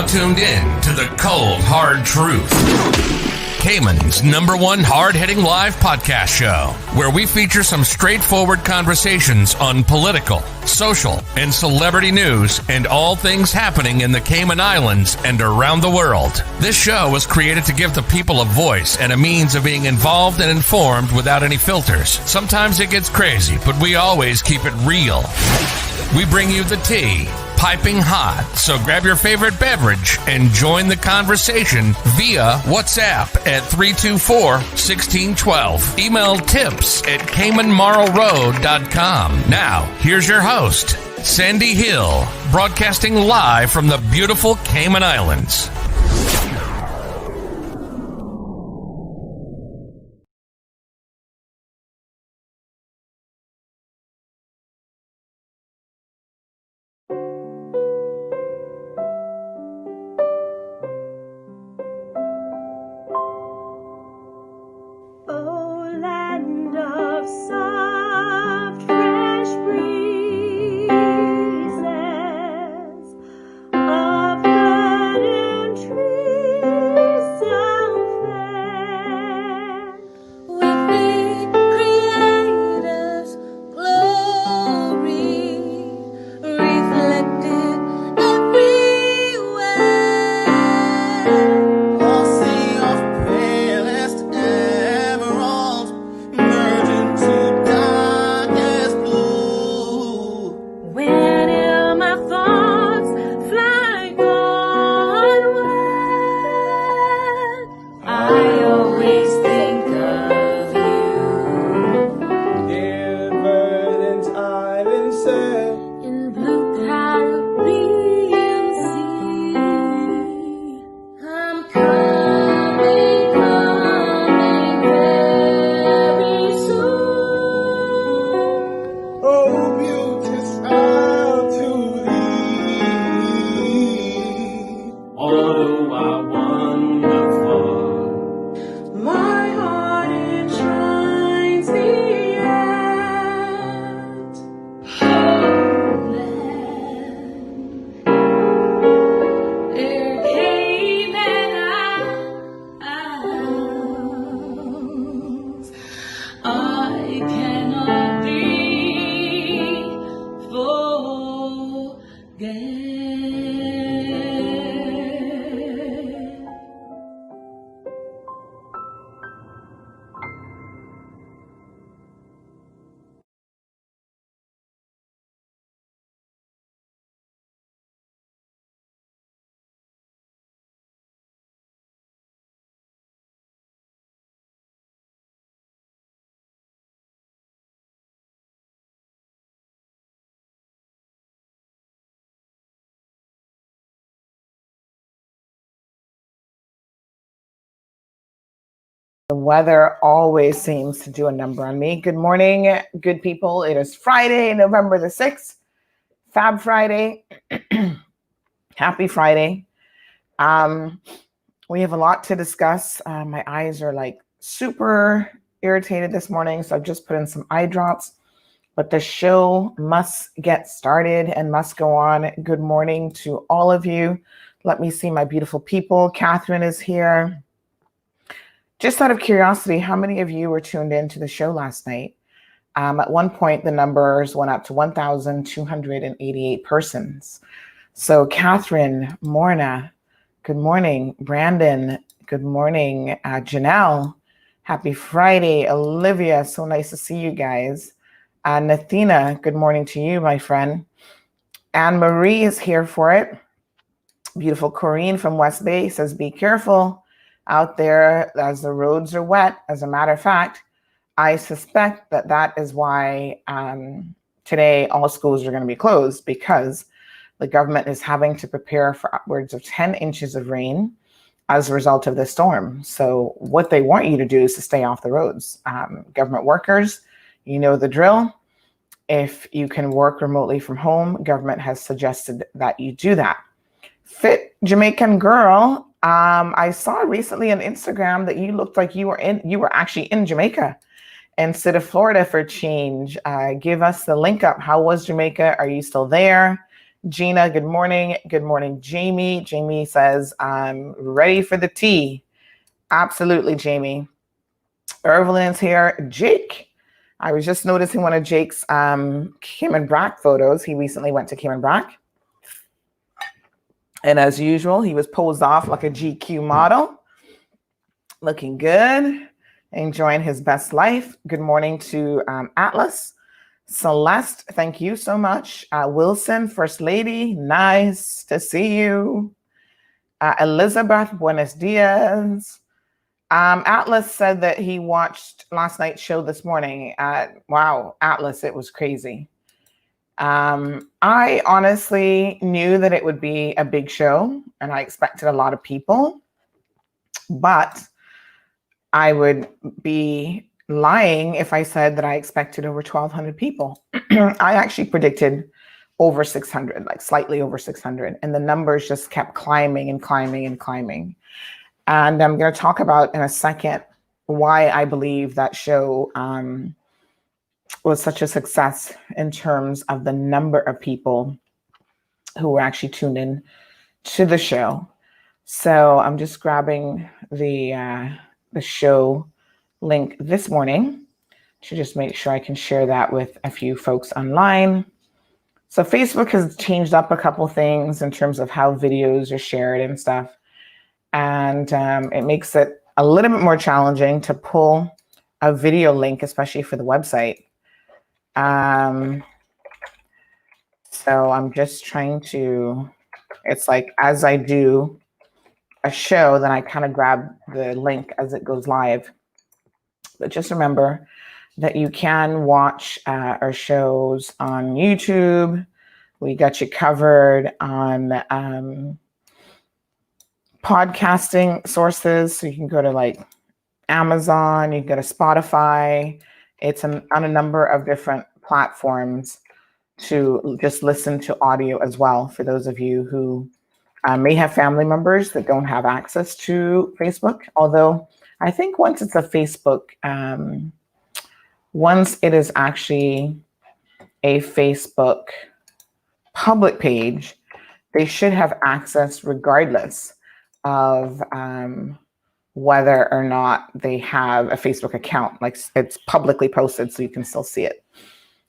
now tuned in to the cold, hard truth. Cayman's #1 hard-hitting live podcast show, where we feature some straightforward conversations on political, social, and celebrity news and all things happening in the Cayman Islands and around the world. This show was created to give the people a voice and a means of being involved and informed without any filters. Sometimes it gets crazy, but we always keep it real. We bring you the tea, piping hot, so grab your favorite beverage and join the conversation via WhatsApp at 324-1612. Email tips@caymanmarlroad.com. Now, here's your host, Sandy Hill, broadcasting live from the beautiful Cayman Islands. The weather always seems to do a number on me. Good morning, good people. It is Friday, November the 6th, Fab Friday. Happy Friday. We have a lot to discuss. My eyes are like super irritated this morning, so I've just put in some eye drops. But the show must get started and must go on. Good morning to all of you. Let me see my beautiful people. Catherine is here. Just out of curiosity, how many of you were tuned in to the show last night? At one point, the numbers went up to 1,288 persons. So Catherine, Morna, good morning. Brandon, good morning. Janelle, happy Friday. Olivia, so nice to see you guys. Nathina, good morning to you, my friend. Anne Marie is here for it. Beautiful Corrine from West Bay says, be careful out there as the roads are wet. As a matter of fact, I suspect that is why today all schools are going to be closed, because the government is having to prepare for upwards of 10 inches of rain as a result of this storm. So what they want you to do is to stay off the roads. Government workers, you know the drill. If you can work remotely from home, government has suggested that you do that. Fit Jamaican girl, I saw recently on Instagram that you looked like you were actually in Jamaica instead of Florida for a change. Give us the link up. How was Jamaica? Are you still there? Gina, good morning. Good morning, Jamie. Jamie says, I'm ready for the tea. Absolutely, Jamie. Evelyn's here. Jake. I was just noticing one of Jake's Cayman Brack photos. He recently went to Cayman Brack. And as usual, he was posed off like a GQ model. Looking good. Enjoying his best life. Good morning to Atlas. Celeste, thank you so much. Wilson, First Lady, nice to see you. Elizabeth, buenos dias. Atlas said that he watched last night's show this morning. Wow, Atlas, it was crazy. I honestly knew that it would be a big show and I expected a lot of people, but I would be lying if I said that I expected over 1,200 people. I actually predicted over 600, like slightly over 600, and the numbers just kept climbing and climbing and climbing. And I'm going to talk about in a second why I believe that show was such a success in terms of the number of people who were actually tuned in to the show. So I'm just grabbing the show link this morning to just make sure I can share that with a few folks online. So Facebook has changed up a couple things in terms of how videos are shared and stuff. And it makes it a little bit more challenging to pull a video link, especially for the website. So I'm just trying to, it's like as I do a show, then I kind of grab the link as it goes live. But just remember that you can watch our shows on YouTube. We got you covered on podcasting sources. So you can go to like Amazon, you can go to Spotify. It's on a number of different platforms to just listen to audio as well. For those of you who may have family members that don't have access to Facebook, although I think once it's a Facebook, once it is actually a Facebook public page, they should have access regardless of whether or not they have a Facebook account. Like it's publicly posted, so you can still see it.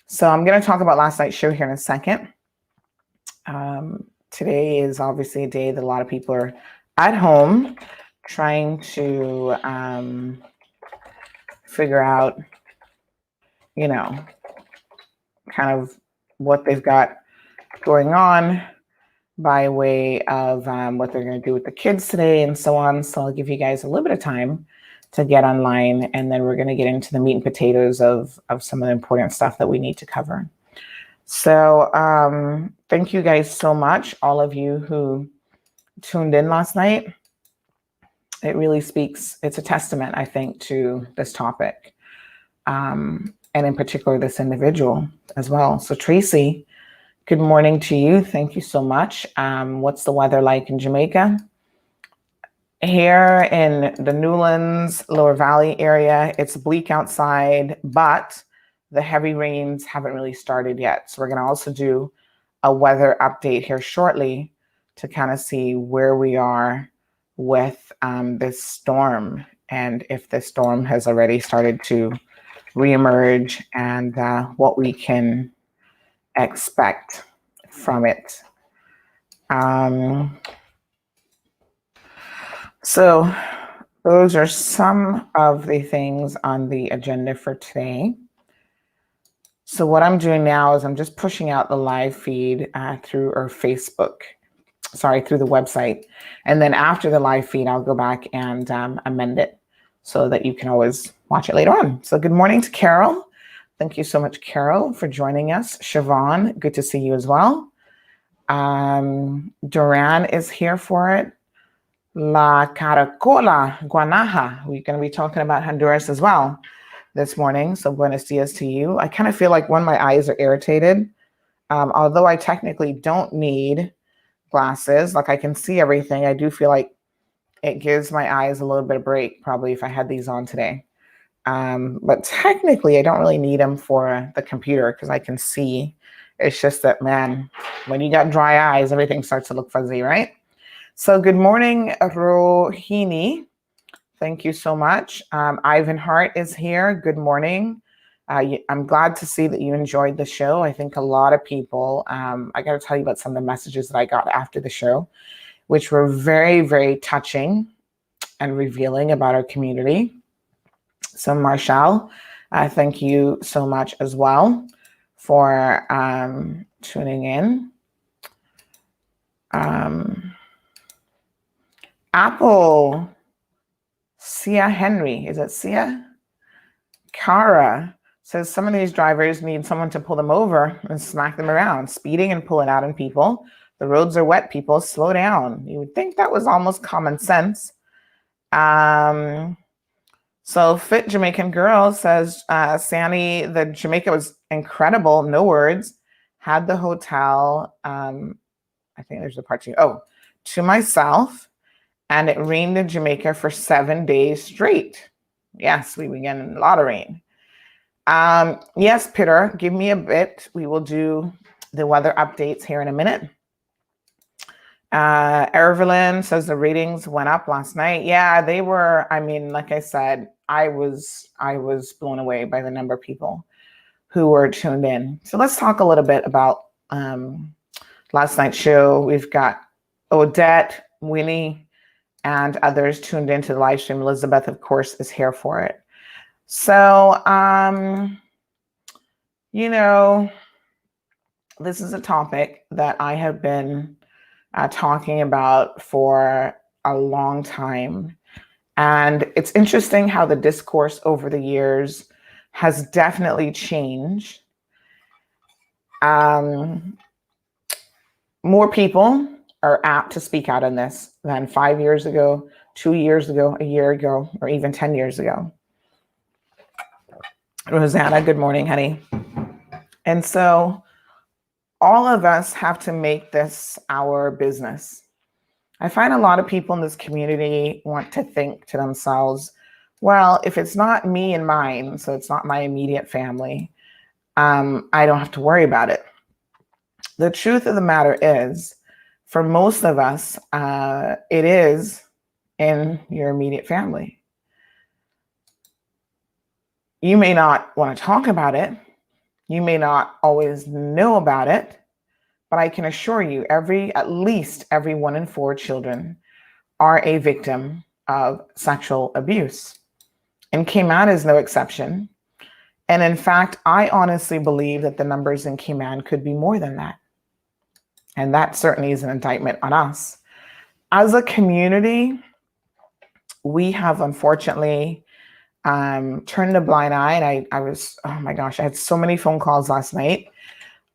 So I'm going to talk about last night's show here in a second. Today is obviously a day that a lot of people are at home trying to figure out, you know, kind of what they've got going on by way of what they're going to do with the kids today and so on. So I'll give you guys a little bit of time to get online, and then we're going to get into the meat and potatoes of some of the important stuff that we need to cover. So thank you guys so much, all of you who tuned in last night. It really speaks, it's a testament, I think, to this topic, and in particular, this individual as well. So Tracy, good morning to you. Thank you so much. What's the weather like in Jamaica? Here in the Newlands, Lower Valley area, it's bleak outside, but the heavy rains haven't really started yet. So we're going to also do a weather update here shortly to kind of see where we are with this storm and if this storm has already started to reemerge and what we can expect from it. So those are some of the things on the agenda for today. So what I'm doing now is I'm just pushing out the live feed through our Facebook, through the website. And then after the live feed, I'll go back and amend it so that you can always watch it later on. So good morning to Carol. Thank you so much, Carol, for joining us. Siobhan, good to see you as well. Duran is here for it. La Caracola, Guanaja. We're going to be talking about Honduras as well this morning. So buenos dias to you. I kind of feel like when my eyes are irritated, although I technically don't need glasses, like I can see everything, I do feel like it gives my eyes a little bit of break, probably if I had these on today. But technically, I don't really need them for the computer because I can see It's just that, man, when you got dry eyes, everything starts to look fuzzy, right? So good morning, Rohini. Thank you so much. Ivan Hart is here. Good morning. I'm glad to see that you enjoyed the show. I think a lot of people, I got to tell you about some of the messages that I got after the show, which were very, very touching and revealing about our community. So Marshall, thank you so much as well for tuning in. Apple, Sia Henry, is it Sia? Kara says some of these drivers need someone to pull them over and smack them around, speeding and pulling out on people. The roads are wet, people, slow down. You would think that was almost common sense. So Fit Jamaican Girl says, Sandy, the Jamaica was incredible, no words. Had the hotel, I think there's a part two. To myself, and it rained in Jamaica for 7 days straight. Yes, we began in a lot of rain. Yes, Peter, give me a bit. We will do the weather updates here in a minute. Evelyn says the ratings went up last night. Yeah, they were. I mean, like I said, I was blown away by the number of people who were tuned in. So let's talk a little bit about last night's show. We've got Odette, Winnie, and others tuned into the live stream. Elizabeth, of course, is here for it. So, this is a topic that I have been talking about for a long time. And it's interesting how the discourse over the years has definitely changed. More people are apt to speak out on this than 5 years ago, 2 years ago, a year ago, or even 10 years ago. Rosanna, good morning, honey. And so all of us have to make this our business. I find a lot of people in this community want to think to themselves, well, if it's not me and mine, so it's not my immediate family, I don't have to worry about it. The truth of the matter is, for most of us, it is in your immediate family. You may not want to talk about it. You may not always know about it, but I can assure you at least every 1 in 4 children are a victim of sexual abuse. And Cayman is no exception. And in fact, I honestly believe that the numbers in Cayman could be more than that. And that certainly is an indictment on us. As a community, we have unfortunately turned a blind eye. And I was, oh my gosh, I had so many phone calls last night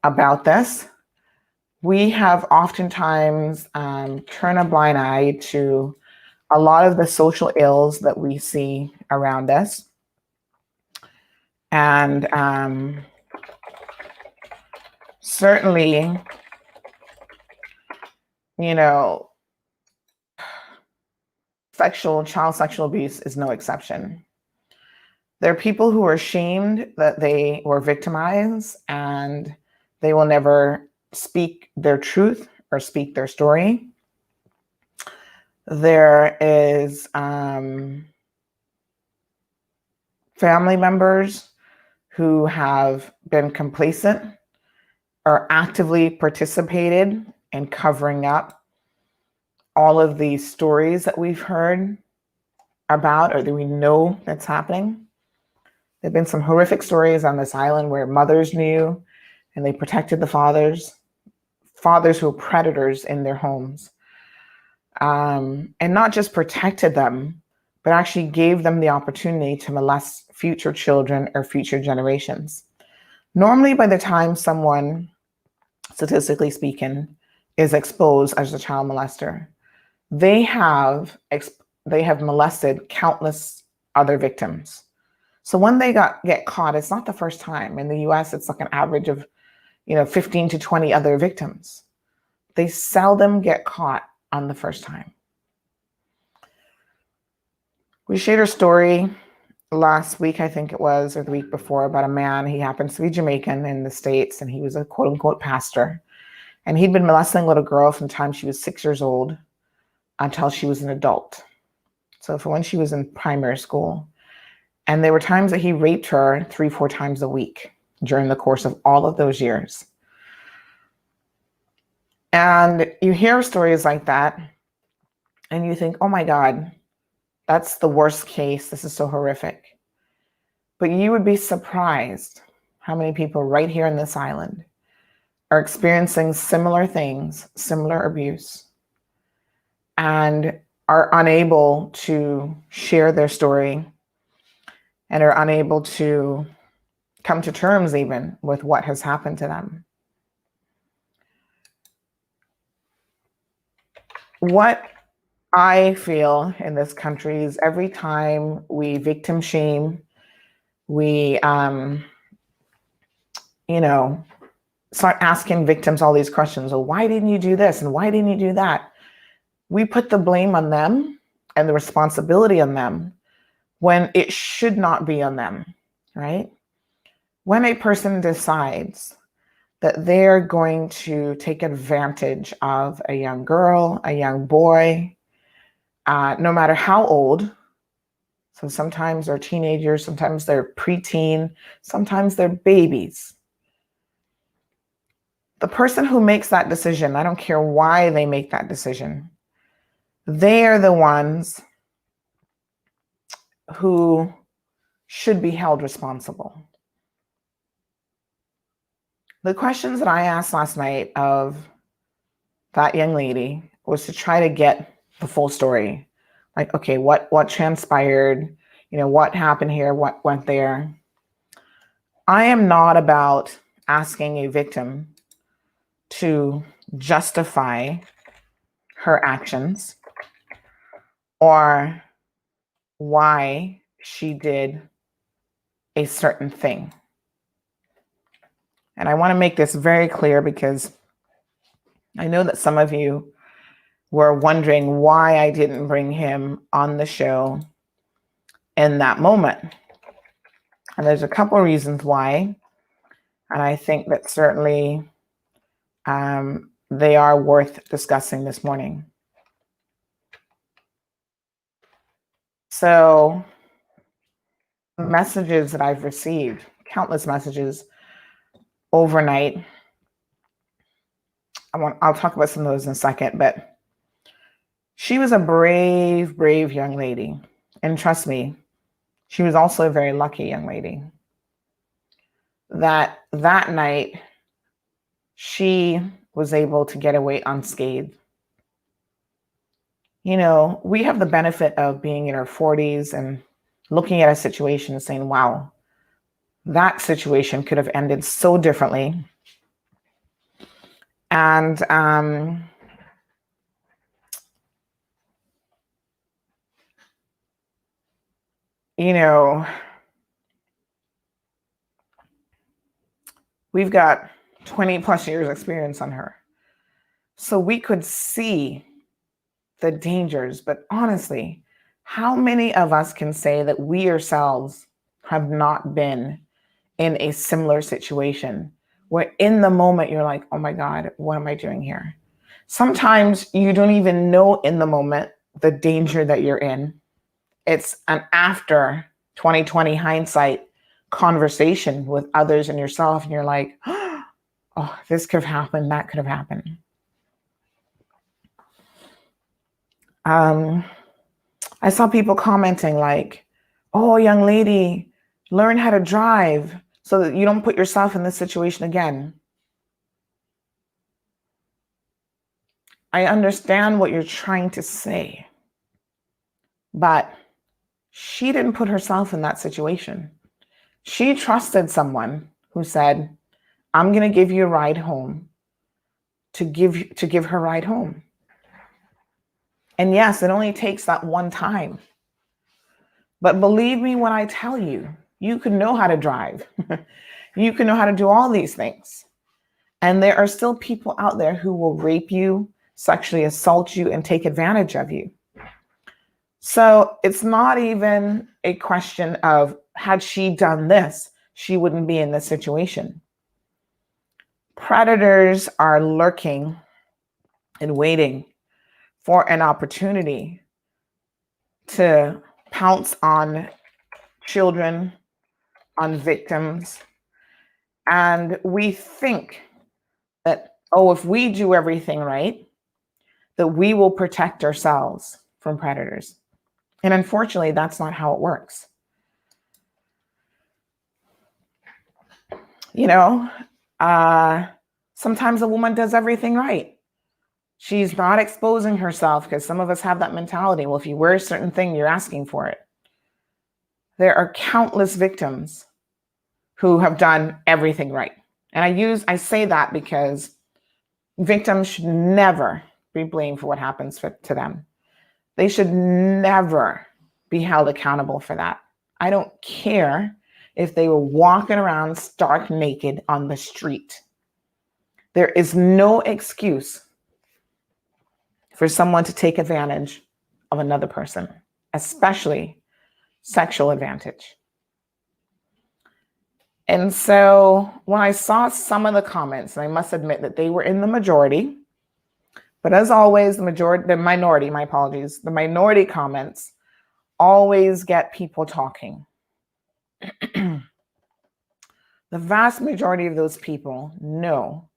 about this. We have oftentimes turned a blind eye to a lot of the social ills that we see around us. And certainly, child sexual abuse is no exception. There are people who are ashamed that they were victimized and they will never speak their truth or speak their story. There is family members who have been complacent or actively participated in covering up all of these stories that we've heard about or that we know that's happening. There have been some horrific stories on this island where mothers knew and they protected the fathers who were predators in their homes. And not just protected them, but actually gave them the opportunity to molest future children or future generations. Normally, by the time someone, statistically speaking, is exposed as a child molester, they have molested countless other victims. So when they get caught, it's not the first time. In the US, it's like an average of 15 to 20 other victims. They seldom get caught on the first time. We shared our story last week, I think it was, or the week before, about a man. He happens to be Jamaican in the States, and he was a quote unquote pastor. And he'd been molesting a little girl from the time she was 6 years old until she was an adult. So for when she was in primary school. And there were times that he raped her 3-4 times a week during the course of all of those years. And you hear stories like that, and you think, oh my God, that's the worst case. This is so horrific. But you would be surprised how many people right here in this island are experiencing similar things, similar abuse, and are unable to share their story and are unable to come to terms even with what has happened to them. What I feel in this country is every time we victim shame, we, start asking victims all these questions. Well, why didn't you do this? And why didn't you do that? We put the blame on them and the responsibility on them when it should not be on them, right? When a person decides that they're going to take advantage of a young girl, a young boy, no matter how old. So sometimes they're teenagers, sometimes they're preteen, sometimes they're babies. The person who makes that decision, I don't care why they make that decision, they are the ones who should be held responsible. The questions that I asked last night of that young lady was to try to get the full story. Like, okay, what transpired? What happened here? What went there? I am not about asking a victim to justify her actions or why she did a certain thing. And I want to make this very clear because I know that some of you were wondering why I didn't bring him on the show in that moment. And there's a couple of reasons why. And I think that certainly they are worth discussing this morning. So, messages that I've received, countless messages overnight. I'll talk about some of those in a second, but she was a brave, brave young lady. And trust me, she was also a very lucky young lady. That night, she was able to get away unscathed. We have the benefit of being in our 40s and looking at a situation and saying, wow, that situation could have ended so differently. And we've got 20 plus years experience on her. So we could see the dangers, but honestly, how many of us can say that we ourselves have not been in a similar situation where in the moment you're like, oh my God, what am I doing here? Sometimes you don't even know in the moment the danger that you're in. It's an after 2020 hindsight conversation with others and yourself, and you're like, oh, this could have happened, that could have happened. I saw people commenting like, oh, young lady, learn how to drive so that you don't put yourself in this situation again. I understand what you're trying to say, but she didn't put herself in that situation. She trusted someone who said, I'm going to give you a ride home to give her a ride home. And yes, it only takes that one time. But believe me when I tell you, you can know how to drive. You can know how to do all these things. And there are still people out there who will rape you, sexually assault you, and take advantage of you. So it's not even a question of, had she done this, she wouldn't be in this situation. Predators are lurking and waiting for an opportunity to pounce on children, on victims. And we think that, oh, if we do everything right, that we will protect ourselves from predators. And unfortunately, that's not how it works. Sometimes a woman does everything right. She's not exposing herself, because some of us have that mentality. Well, if you wear a certain thing, you're asking for it. There are countless victims who have done everything right. And I say that because victims should never be blamed for what happens to them. They should never be held accountable for that. I don't care if they were walking around stark naked on the street. There is no excuse for someone to take advantage of another person, especially sexual advantage. And so when I saw some of the comments, and I must admit that they were in the majority, but as always, the minority comments always get people talking. The vast majority of those people know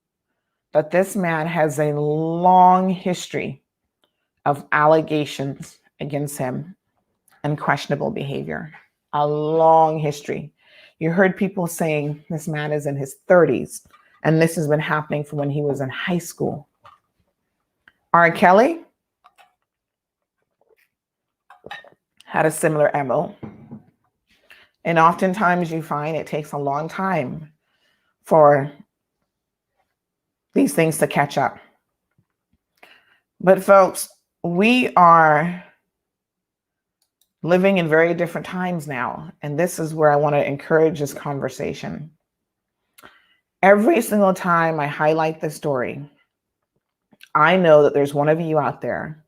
that this man has a long history of allegations against him and questionable behavior. A long history. You heard people saying this man is in his 30s, and this has been happening from when he was in high school. R. Kelly had a similar MO. And oftentimes you find it takes a long time for these things to catch up. But folks, we are living in very different times now. And this is where I want to encourage this conversation. Every single time I highlight this story, I know that there's one of you out there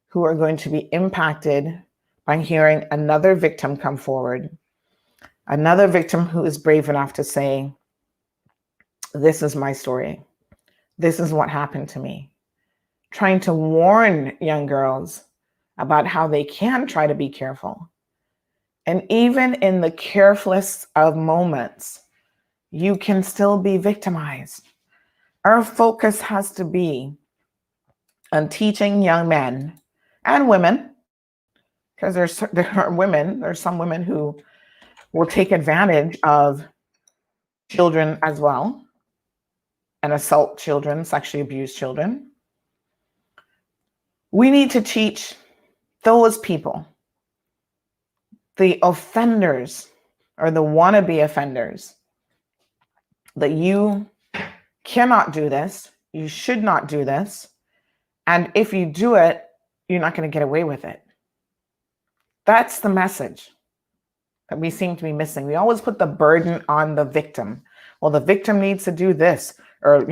who are going to be impacted by hearing another victim come forward. Another victim who is brave enough to say, this is my story. This is what happened to me. Trying to warn young girls about how they can try to be careful. And even in the carefulest of moments, you can still be victimized. Our focus has to be on teaching young men and women, because there's some women who will take advantage of children as well, and assault children, sexually abuse children. We need to teach those people, the offenders or the wannabe offenders, that you cannot do this, you should not do this, and if you do it, you're not going to get away with it. That's the message that we seem to be missing. We always put the burden on the victim. Well, the victim needs to do this, or,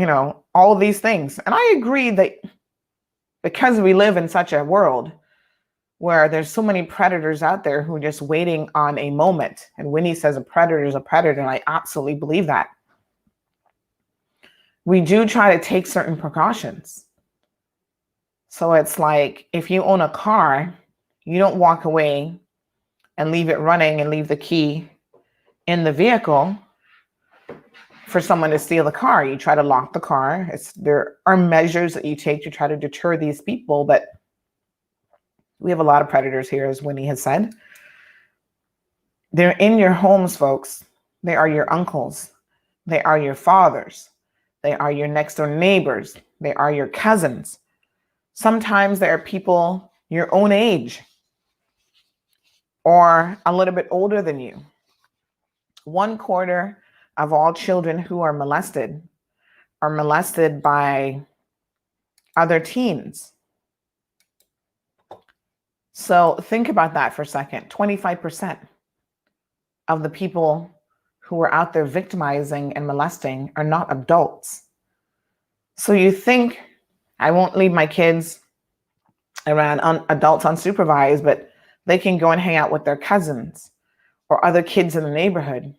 all of these things. And I agree that because we live in such a world where there's so many predators out there who are just waiting on a moment. And Winnie says a predator is a predator, and I absolutely believe that. We do try to take certain precautions. So it's like, if you own a car, you don't walk away and leave it running and leave the key in the vehicle for someone to steal the car. You try to lock the car. There are measures that you take to try to deter these people, but we have a lot of predators here, as Winnie has said. They're in your homes, folks. They are your uncles. They are your fathers. They are your next door neighbors. They are your cousins. Sometimes they are people your own age or a little bit older than you. 1/4 of all children who are molested by other teens. So think about that for a second. 25% of the people who are out there victimizing and molesting are not adults. So you think, I won't leave my kids around adults unsupervised, but They can go and hang out with their cousins or other kids in the neighborhood.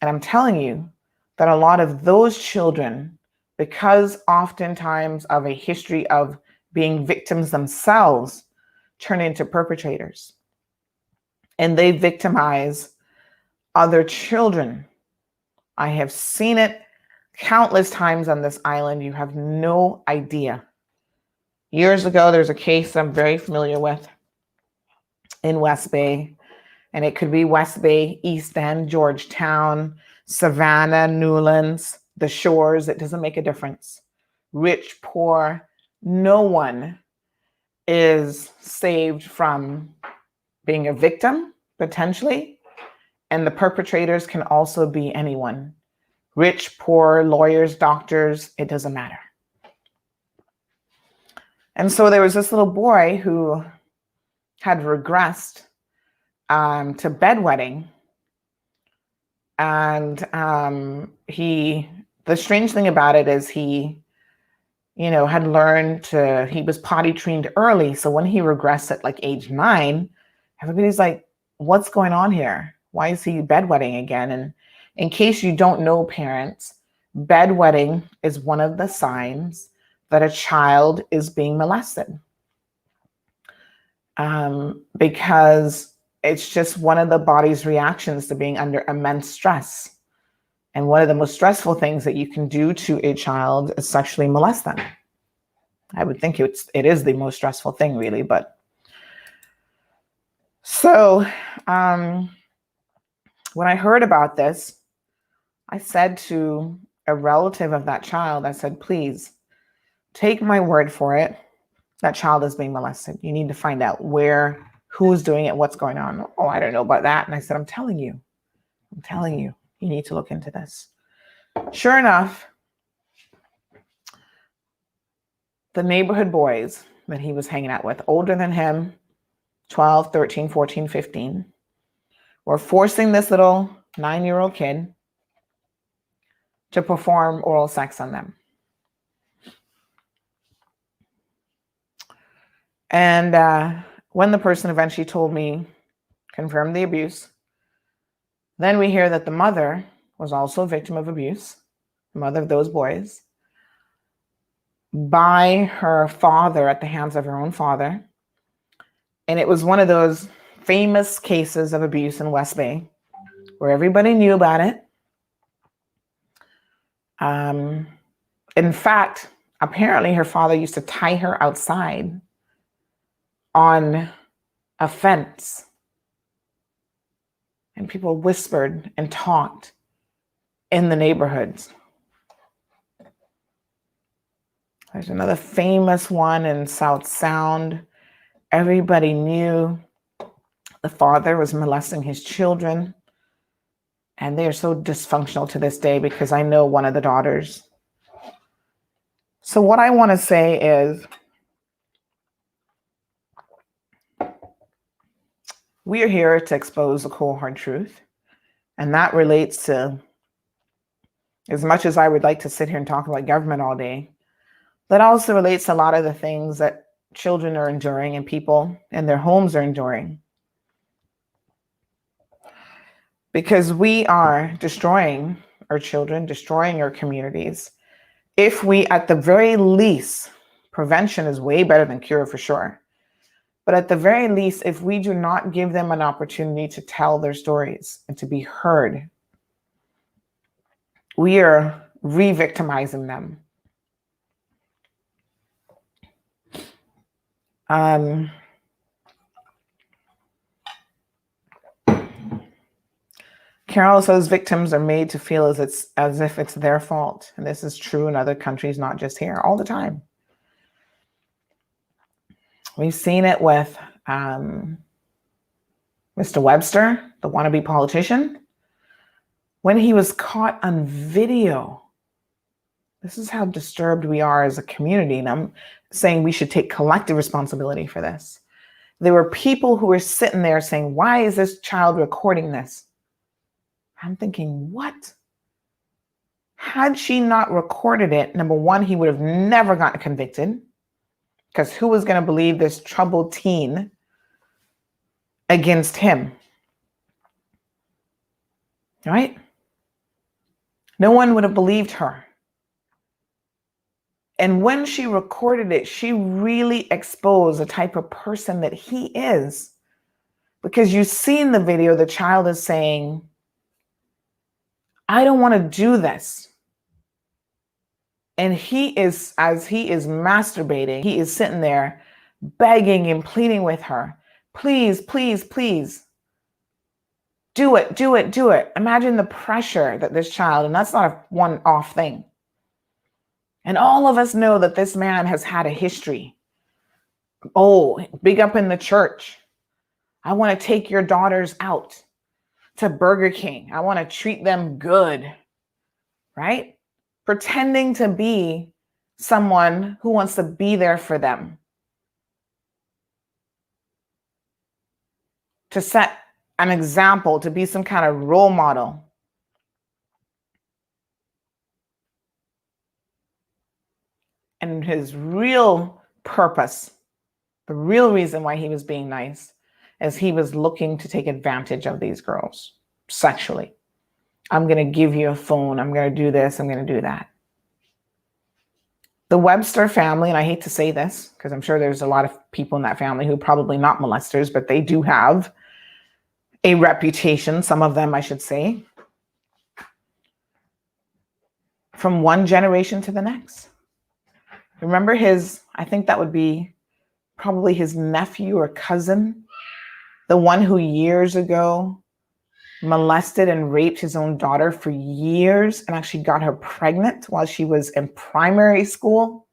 And I'm telling you that a lot of those children, because oftentimes of a history of being victims themselves, turn into perpetrators. And they victimize other children. I have seen it countless times on this island. You have no idea. Years ago, there's a case I'm very familiar with in West Bay, and it could be West Bay, East End, Georgetown, Savannah, Newlands, the shores. It doesn't make a difference. Rich, poor, no one is saved from being a victim, potentially. And the perpetrators can also be anyone. Rich, poor, lawyers, doctors, it doesn't matter. And so there was this little boy who had regressed to bedwetting. And the strange thing about it is he had learned he was potty trained early. So when he regressed at like age 9, everybody's like, what's going on here? Why is he bedwetting again? And in case you don't know, parents, bedwetting is one of the signs that a child is being molested. Because it's just one of the body's reactions to being under immense stress. And one of the most stressful things that you can do to a child is sexually molest them. I would think it is the most stressful thing, really. But so when I heard about this, I said to a relative of that child, I said, please take my word for it. That child is being molested. You need to find out who's doing it, what's going on. Oh, I don't know about that. And I said, I'm telling you, you need to look into this. Sure enough, the neighborhood boys that he was hanging out with, older than him, 12, 13, 14, 15, were forcing this little 9-year-old kid to perform oral sex on them. And when the person eventually told me, confirmed the abuse, then we hear that the mother was also a victim of abuse, the mother of those boys, by her father at the hands of her own father. And it was one of those famous cases of abuse in West Bay where everybody knew about it. In fact, apparently her father used to tie her outside on a fence. And people whispered and talked in the neighborhoods. There's another famous one in South Sound. Everybody knew the father was molesting his children. And they are so dysfunctional to this day because I know one of the daughters. So what I want to say is, we are here to expose the cold, hard truth. And that relates to, as much as I would like to sit here and talk about government all day, that also relates to a lot of the things that children are enduring and people in their homes are enduring. Because we are destroying our children, destroying our communities. If we, at the very least, prevention is way better than cure for sure. But at the very least, if we do not give them an opportunity to tell their stories and to be heard, we are re-victimizing them. Carol says victims are made to feel as if it's their fault. And this is true in other countries, not just here, all the time. We've seen it with Mr. Webster, the wannabe politician, when he was caught on video. This is how disturbed we are as a community. And I'm saying we should take collective responsibility for this. There were people who were sitting there saying, why is this child recording this? I'm thinking, what? Had she not recorded it, number one, he would have never gotten convicted. Because who was going to believe this troubled teen against him, right? No one would have believed her. And when she recorded it, she really exposed the type of person that he is. Because you see in the video, the child is saying, I don't want to do this. And he is, as he is masturbating, he is sitting there begging and pleading with her, please, please, please, do it, do it, do it. Imagine the pressure that this child, and that's not a one-off thing. And all of us know that this man has had a history. Oh, big up in the church. I want to take your daughters out to Burger King. I want to treat them good, right? Pretending to be someone who wants to be there for them. To set an example, to be some kind of role model. And his real purpose, the real reason why he was being nice, is he was looking to take advantage of these girls sexually. I'm going to give you a phone. I'm going to do this. I'm going to do that. The Webster family, and I hate to say this because I'm sure there's a lot of people in that family who are probably not molesters, but they do have a reputation, some of them I should say, from one generation to the next. Remember I think that would be probably his nephew or cousin, the one who years ago molested and raped his own daughter for years and actually got her pregnant while she was in primary school,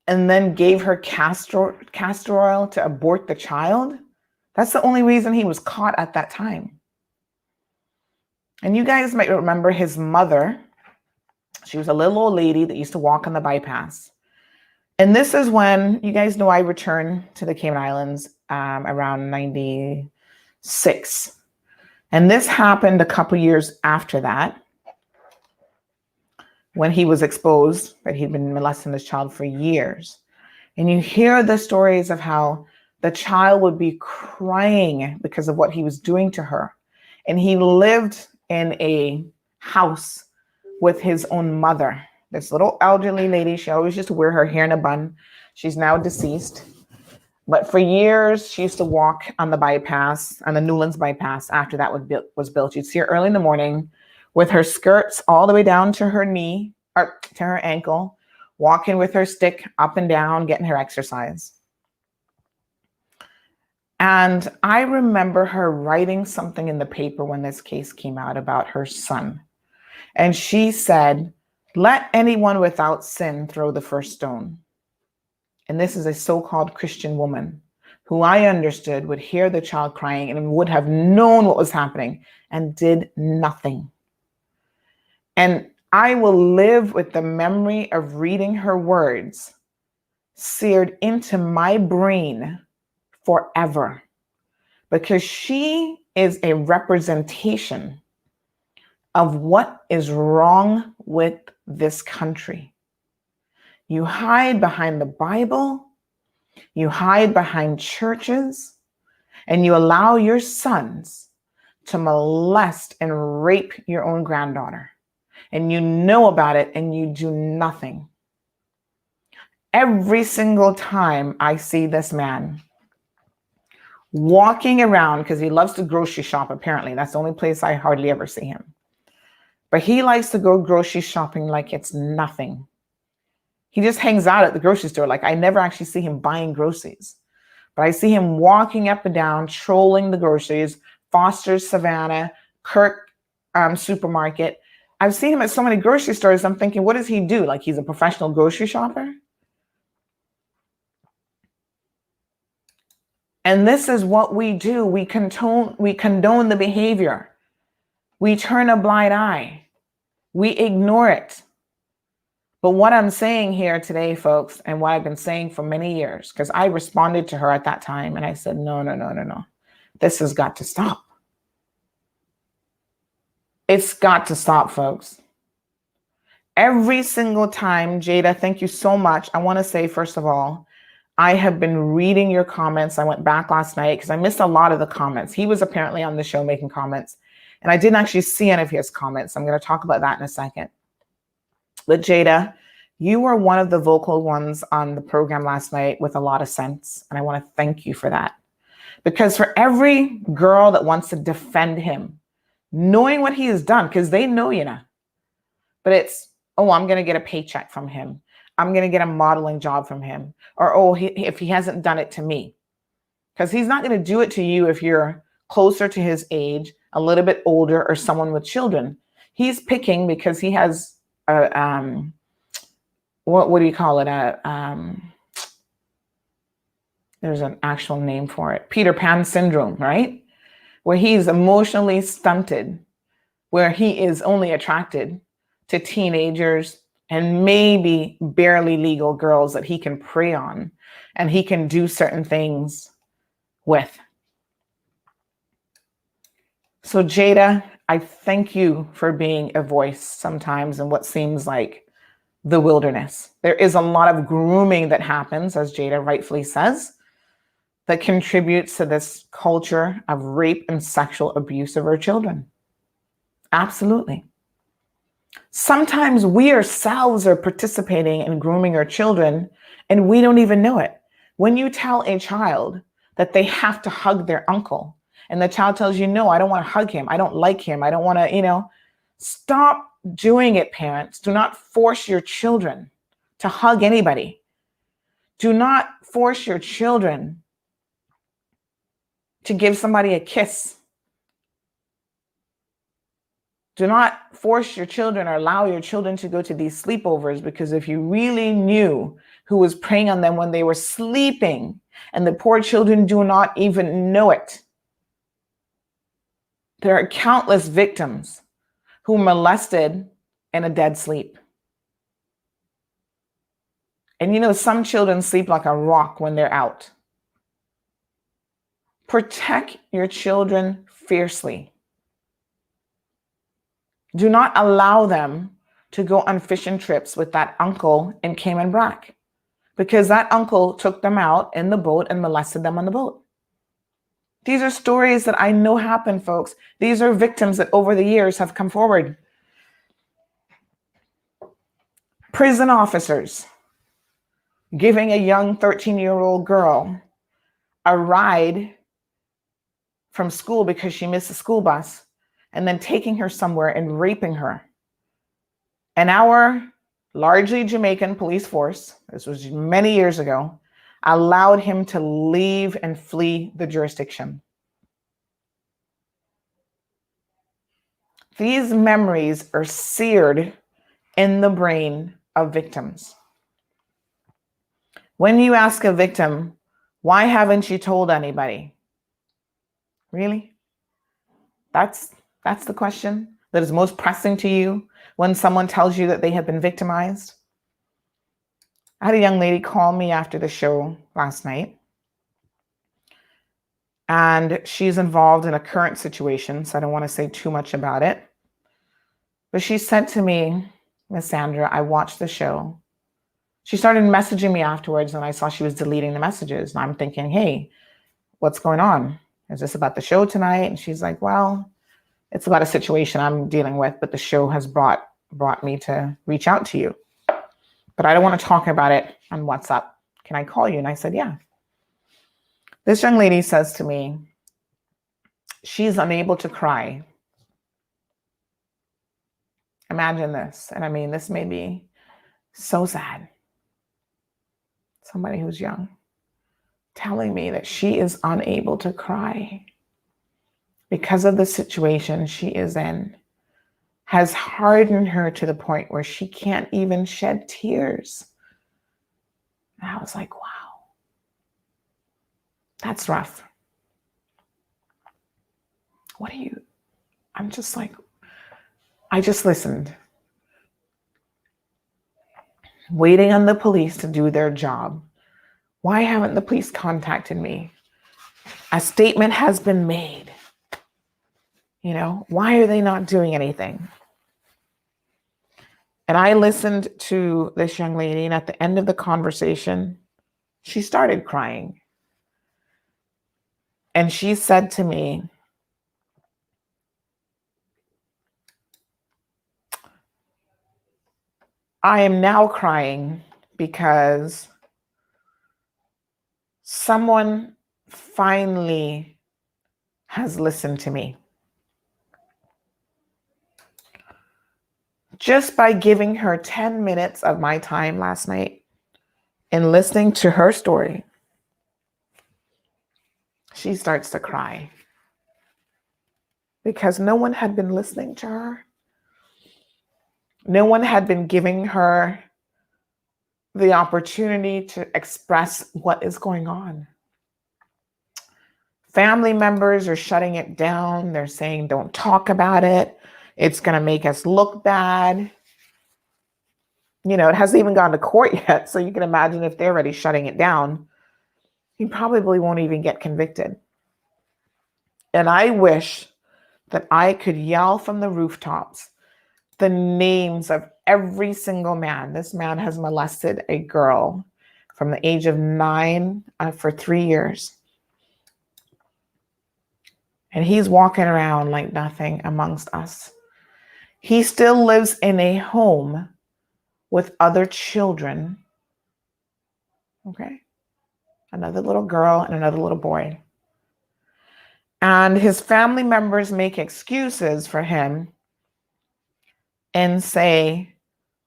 and then gave her castor oil to abort the child. That's the only reason he was caught at that time. And you guys might remember his mother. She was a little old lady that used to walk on the bypass. And this is when, you guys know, I returned to the Cayman Islands around 96. And this happened a couple years after that, when he was exposed that he'd been molesting this child for years. And you hear the stories of how the child would be crying because of what he was doing to her. And he lived in a house with his own mother, this little elderly lady. She always used to wear her hair in a bun. She's now deceased. But for years, she used to walk on the bypass, on the Newlands bypass, after that was built. You'd see her early in the morning with her skirts all the way down to her knee, or to her ankle, walking with her stick up and down, getting her exercise. And I remember her writing something in the paper when this case came out about her son. And she said, let anyone without sin throw the first stone. And this is a so-called Christian woman who I understood would hear the child crying and would have known what was happening and did nothing. And I will live with the memory of reading her words seared into my brain forever, because she is a representation of what is wrong with this country. You hide behind the Bible, you hide behind churches, and you allow your sons to molest and rape your own granddaughter. And you know about it and you do nothing. Every single time I see this man walking around, because he loves to grocery shop, apparently. That's the only place I hardly ever see him. But he likes to go grocery shopping like it's nothing. He just hangs out at the grocery store. Like, I never actually see him buying groceries. But I see him walking up and down, trolling the groceries, Foster's, Savannah, Kirk supermarket. I've seen him at so many grocery stores. I'm thinking, what does he do? Like, he's a professional grocery shopper? And this is what we do. We condone the behavior. We turn a blind eye. We ignore it. But what I'm saying here today, folks, and what I've been saying for many years, because I responded to her at that time and I said, no. This has got to stop. It's got to stop, folks. Every single time, Jada, thank you so much. I want to say, first of all, I have been reading your comments. I went back last night because I missed a lot of the comments. He was apparently on the show making comments, and I didn't actually see any of his comments. I'm going to talk about that in a second. But Jada, you were one of the vocal ones on the program last night with a lot of sense, and I want to thank you for that. Because for every girl that wants to defend him, knowing what he has done, because they know, but it's, oh, I'm going to get a paycheck from him. I'm going to get a modeling job from him. Or, oh, if he hasn't done it to me. Because he's not going to do it to you if you're closer to his age, a little bit older, or someone with children. He's picking because he has a, what do you call it? There's an actual name for it. Peter Pan syndrome, right? Where he's emotionally stunted, where he is only attracted to teenagers and maybe barely legal girls that he can prey on and he can do certain things with. So Jada, I thank you for being a voice sometimes in what seems like the wilderness. There is a lot of grooming that happens, as Jada rightfully says, that contributes to this culture of rape and sexual abuse of our children. Absolutely. Sometimes we ourselves are participating in grooming our children and we don't even know it. When you tell a child that they have to hug their uncle and the child tells you, no, I don't want to hug him. I don't like him. I don't want to, stop doing it, parents. Do not force your children to hug anybody. Do not force your children to give somebody a kiss. Do not force your children or allow your children to go to these sleepovers, because if you really knew who was preying on them when they were sleeping, and the poor children do not even know it, there are countless victims who are molested in a dead sleep. And some children sleep like a rock when they're out. Protect your children fiercely. Do not allow them to go on fishing trips with that uncle in Cayman Brac, because that uncle took them out in the boat and molested them on the boat. These are stories that I know happen, folks. These are victims that over the years have come forward. Prison officers giving a young 13-year-old girl a ride from school because she missed a school bus, and then taking her somewhere and raping her. And our largely Jamaican police force, this was many years ago, allowed him to leave and flee the jurisdiction. These memories are seared in the brain of victims. When you ask a victim, why haven't you told anybody? Really? That's the question that is most pressing to you when someone tells you that they have been victimized. I had a young lady call me after the show last night, and she's involved in a current situation, so I don't want to say too much about it. But she said to me, Miss Sandra, I watched the show. She started messaging me afterwards, and I saw she was deleting the messages. And I'm thinking, hey, what's going on? Is this about the show tonight? And she's like, well, it's about a situation I'm dealing with, but the show has brought me to reach out to you. But I don't want to talk about it on WhatsApp. Can I call you? And I said, yeah. This young lady says to me, she's unable to cry. Imagine this. And I mean, this made me so sad. Somebody who's young telling me that she is unable to cry because of the situation she is in, has hardened her to the point where she can't even shed tears. And I was like, wow, that's rough. I'm just like, I just listened, waiting on the police to do their job. Why haven't the police contacted me? A statement has been made. Why are they not doing anything? And I listened to this young lady, and at the end of the conversation, She started crying. And she said to me, I am now crying because someone finally has listened to me. Just by giving her 10 minutes of my time last night and listening to her story, she starts to cry because no one had been listening to her. No one had been giving her the opportunity to express what is going on. Family members are shutting it down. They're saying, don't talk about it. It's going to make us look bad. You know, it hasn't even gone to court yet. So you can imagine if they're already shutting it down, he probably won't even get convicted. And I wish that I could yell from the rooftops the names of every single man. This man has molested a girl from the age of 9 for 3 years. And he's walking around like nothing amongst us. He still lives in a home with other children. Okay. Another little girl and another little boy. And his family members make excuses for him and say,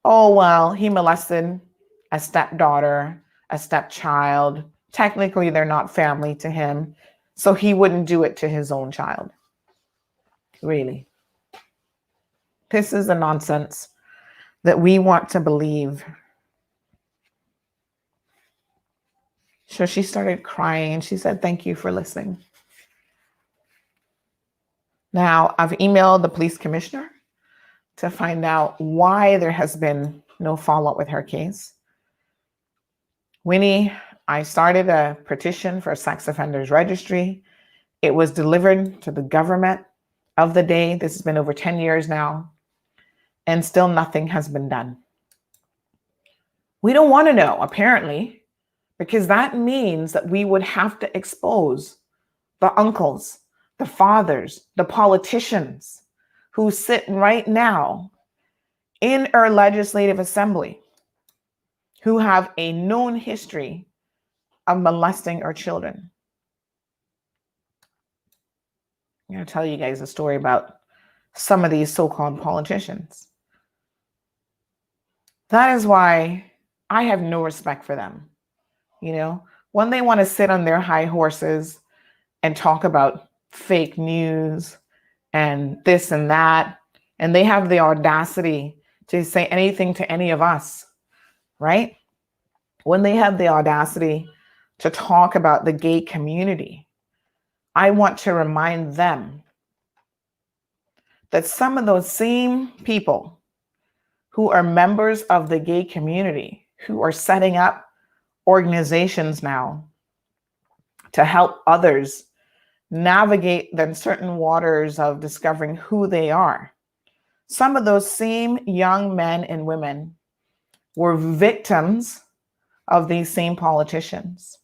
oh, well, he molested a stepdaughter, a stepchild. Technically, they're not family to him, so he wouldn't do it to his own child. Really. This is the nonsense that we want to believe. So she started crying and she said, thank you for listening. Now, I've emailed the police commissioner to find out why there has been no follow-up with her case. Winnie, I started a petition for a sex offenders registry. It was delivered to the government of the day. This has been over 10 years now, and still nothing has been done. We don't want to know, apparently, because that means that we would have to expose the uncles, the fathers, the politicians who sit right now in our legislative assembly who have a known history of molesting our children. I'm going to tell you guys a story about some of these so-called politicians. That is why I have no respect for them. You know, when they want to sit on their high horses and talk about fake news and this and that, and they have the audacity to say anything to any of us, right? When they have the audacity to talk about the gay community, I want to remind them that some of those same people who are members of the gay community, who are setting up organizations now to help others navigate the certain waters of discovering who they are. Some of those same young men and women were victims of these same politicians.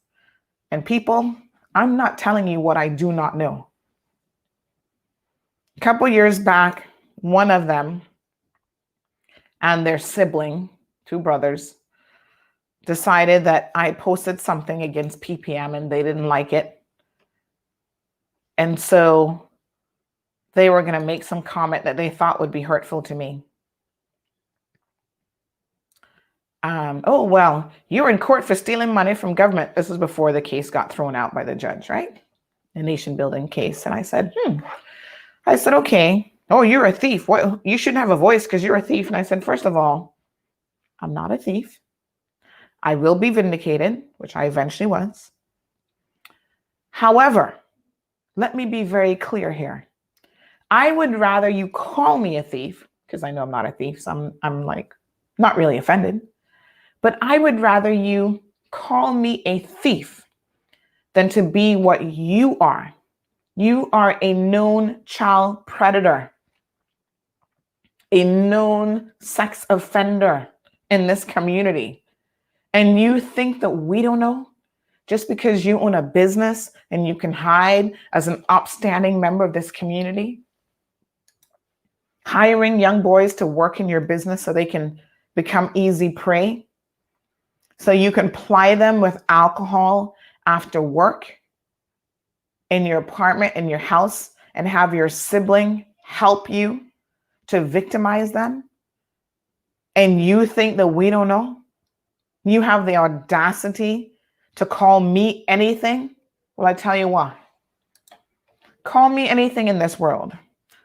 And people, I'm not telling you what I do not know. A couple years back, one of them and their sibling, 2 brothers, decided that I posted something against PPM and they didn't like it. And so they were going to make some comment that they thought would be hurtful to me. Oh, well, you were in court for stealing money from government. This was before the case got thrown out by the judge, right? The nation building case. And I said, okay. Oh, you're a thief. What? You shouldn't have a voice because you're a thief. And I said, first of all, I'm not a thief. I will be vindicated, which I eventually was. However, let me be very clear here. I would rather you call me a thief, because I know I'm not a thief, so I'm like not really offended. But I would rather you call me a thief than to be what you are. You are a known child predator, a known sex offender in this community. And you think that we don't know? just because you own a business and you can hide as an upstanding member of this community, hiring young boys to work in your business so they can become easy prey, so you can ply them with alcohol after work in your apartment, in your house, and have your sibling help you to victimize them, and you think that we don't know? You have the audacity to call me anything? Well, I tell you what. Call me anything in this world.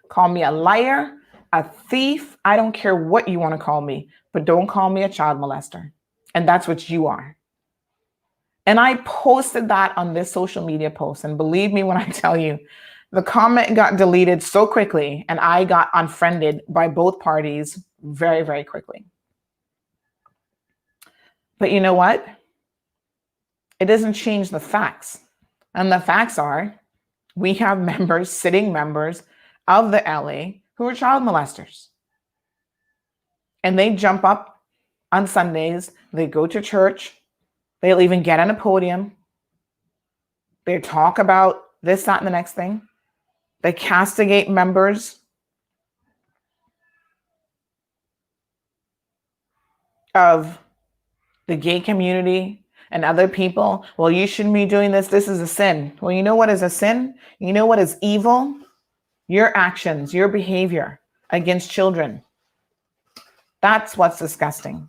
Call me a liar, a thief. I don't care what you want to call me, but don't call me a child molester. And that's what you are. And I posted that on this social media post. And believe me when I tell you, the comment got deleted so quickly and I got unfriended by both parties very, very quickly. But you know what? It doesn't change the facts. And the facts are, we have members, sitting members of the LA who are child molesters. And they jump up on Sundays, they go to church, they'll even get on a podium, they talk about this, that, and the next thing. They castigate members of the gay community and other people. Well, you shouldn't be doing this. This is a sin. Well, you know what is a sin? You know what is evil? Your actions, your behavior against children. That's what's disgusting.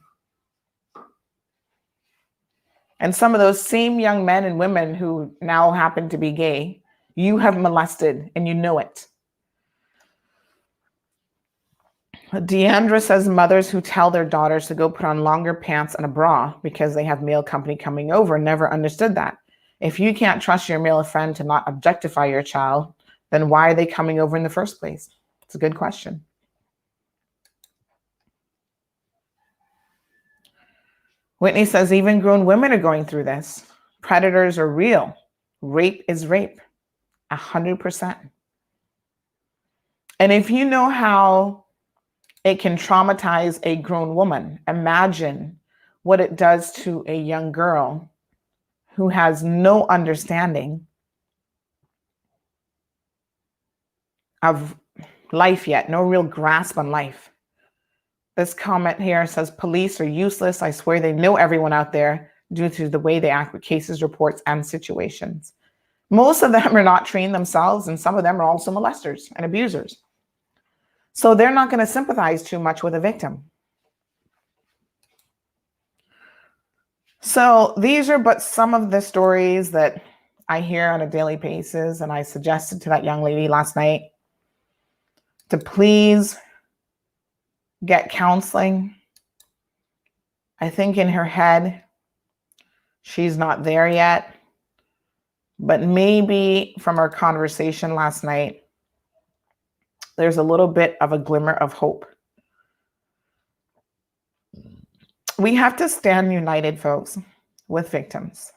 And some of those same young men and women who now happen to be gay, you have molested and you know it. Deandra says mothers who tell their daughters to go put on longer pants and a bra because they have male company coming over never understood that. If you can't trust your male friend to not objectify your child, then why are they coming over in the first place? It's a good question. Whitney says even grown women are going through this. Predators are real. Rape is rape. 100%. And if you know how it can traumatize a grown woman, imagine what it does to a young girl who has no understanding of life yet, no real grasp on life. This comment here says, police are useless. I swear they know everyone out there due to the way they act with cases, reports, and situations. Most of them are not trained themselves, and some of them are also molesters and abusers. So they're not going to sympathize too much with a victim. So these are but some of the stories that I hear on a daily basis, and I suggested to that young lady last night to please get counseling. I think in her head, she's not there yet, but maybe from our conversation last night, there's a little bit of a glimmer of hope. We have to stand united, folks, with victims.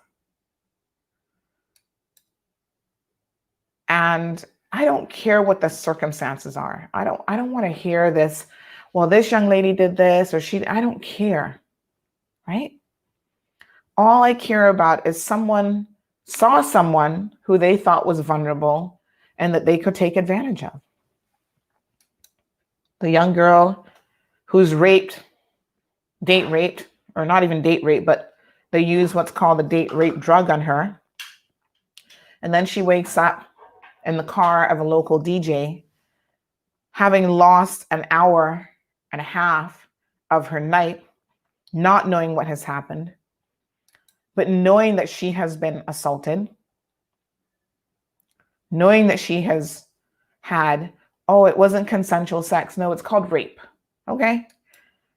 And I don't care what the circumstances are. I don't want to hear this, well, this young lady did this or I don't care, right? All I care about is someone saw someone who they thought was vulnerable and that they could take advantage of. The young girl who's date raped, or not even date rape, but they use what's called the date rape drug on her. And then she wakes up in the car of a local DJ, having lost an hour and a half of her night, not knowing what has happened, but knowing that she has been assaulted, knowing that she has had, oh, it wasn't consensual sex. No, it's called rape. Okay?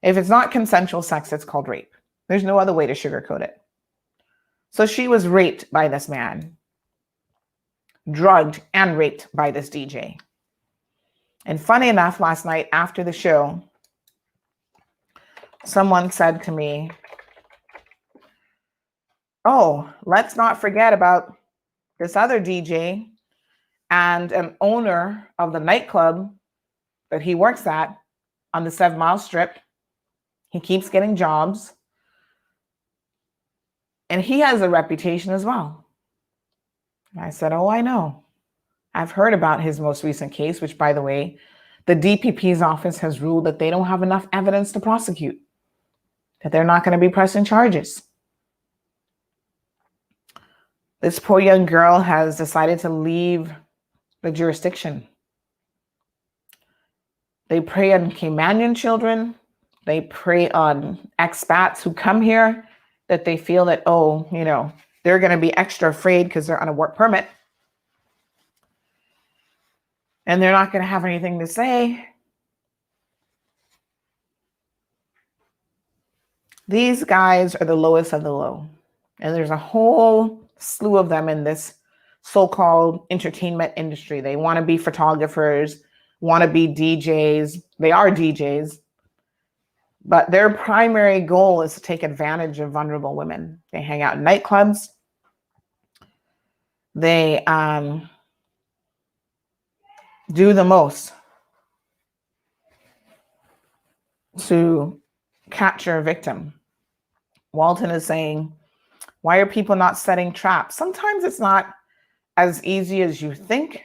If it's not consensual sex, it's called rape. There's no other way to sugarcoat it. So she was raped by this man, drugged and raped by this DJ. And funny enough, last night after the show, someone said to me, oh, let's not forget about this other DJ and an owner of the nightclub that he works at on the 7 Mile Strip. He keeps getting jobs. And he has a reputation as well. And I said, oh, I know. I've heard about his most recent case, which, by the way, the DPP's office has ruled that they don't have enough evidence to prosecute, that they're not going to be pressing charges. This poor young girl has decided to leave the jurisdiction. They prey on Caymanian children. They prey on expats who come here, that they feel that, oh, they're going to be extra afraid because they're on a work permit. And they're not going to have anything to say. These guys are the lowest of the low. And there's a whole slew of them in this so-called entertainment industry. They want to be photographers, want to be DJs. They are DJs. But their primary goal is to take advantage of vulnerable women. They hang out in nightclubs. They do the most to capture a victim. Walton is saying, why are people not setting traps? Sometimes it's not as easy as you think.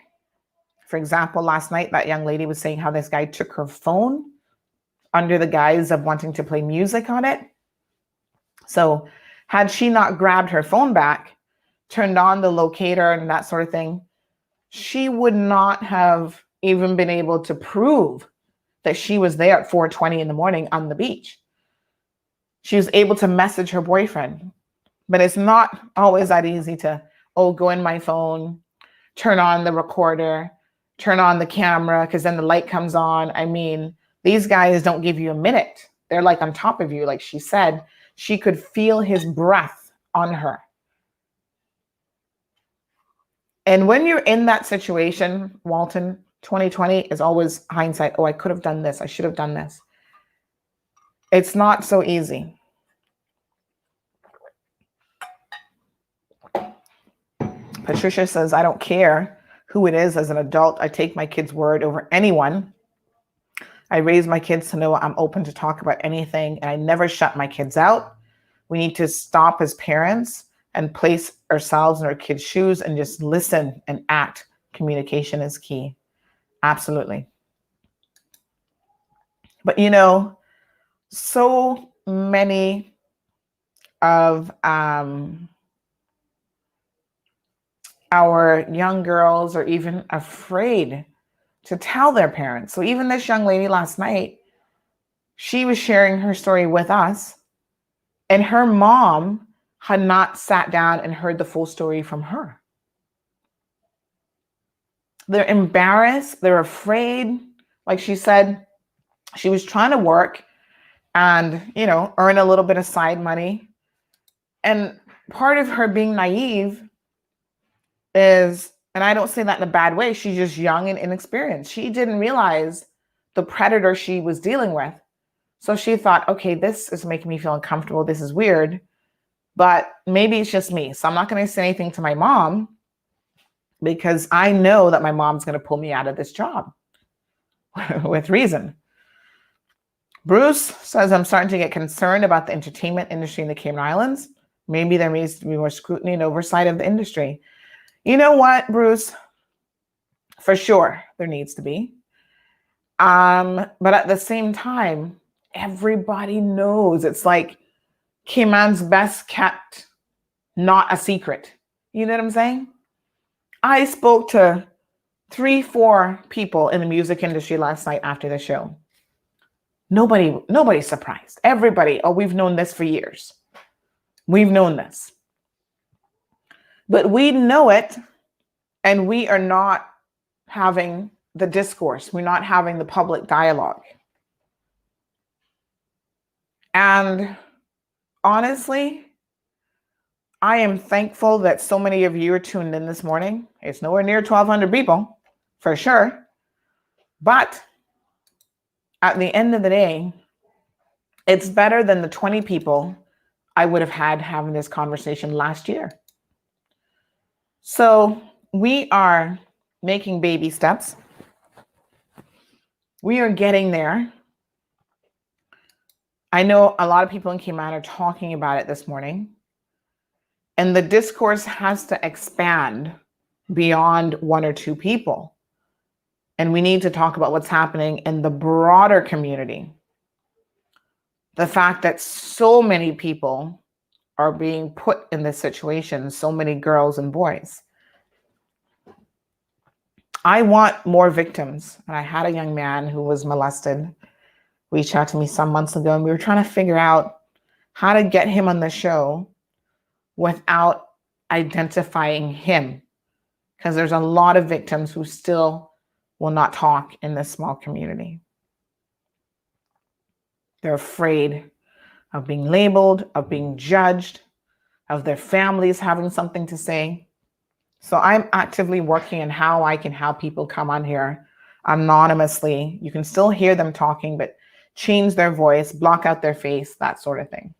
For example, last night, that young lady was saying how this guy took her phone under the guise of wanting to play music on it. So had she not grabbed her phone back, turned on the locator and that sort of thing, she would not have even been able to prove that she was there at 4:20 in the morning on the beach. She was able to message her boyfriend, but it's not always that easy to, go in my phone, turn on the recorder, turn on the camera, because then the light comes on. I mean, these guys don't give you a minute. They're like on top of you. Like she said, she could feel his breath on her. And when you're in that situation, Walton, 2020 is always hindsight. Oh, I could have done this. I should have done this. It's not so easy. Patricia says, I don't care who it is as an adult. I take my kid's word over anyone. I raise my kids to know I'm open to talk about anything, and I never shut my kids out. We need to stop as parents and place ourselves in our kids' shoes and just listen and act. Communication is key. Absolutely. But so many of our young girls are even afraid to tell their parents. So even this young lady last night, she was sharing her story with us, and her mom had not sat down and heard the full story from her. They're embarrassed. They're afraid. Like she said, she was trying to work and, earn a little bit of side money. And part of her being naive is, and I don't say that in a bad way, she's just young and inexperienced. She didn't realize the predator she was dealing with. So she thought, okay, this is making me feel uncomfortable. This is weird, but maybe it's just me. So I'm not going to say anything to my mom because I know that my mom's going to pull me out of this job with reason. Bruce says, I'm starting to get concerned about the entertainment industry in the Cayman Islands. Maybe there needs to be more scrutiny and oversight of the industry. You know what, Bruce? For sure, there needs to be. But at the same time, everybody knows it's like Cayman's best kept, not a secret. You know what I'm saying? I spoke to 3-4 people in the music industry last night after the show. Nobody's surprised. Everybody, we've known this for years. We've known this. But we know it, and we are not having the discourse. We're not having the public dialogue. And honestly, I am thankful that so many of you are tuned in this morning. It's nowhere near 1,200 people, for sure. But at the end of the day, it's better than the 20 people I would have had having this conversation last year. So we are making baby steps. We are getting there. I know a lot of people in Cayman are talking about it this morning. And the discourse has to expand beyond one or two people. And we need to talk about what's happening in the broader community. The fact that so many people are being put in this situation, so many girls and boys. I want more victims. And I had a young man who was molested reach out to me some months ago, and we were trying to figure out how to get him on the show without identifying him, because there's a lot of victims who still will not talk in this small community. They're afraid of being labeled, of being judged, of their families having something to say. So I'm actively working on how I can have people come on here anonymously. You can still hear them talking, but change their voice, block out their face, that sort of thing.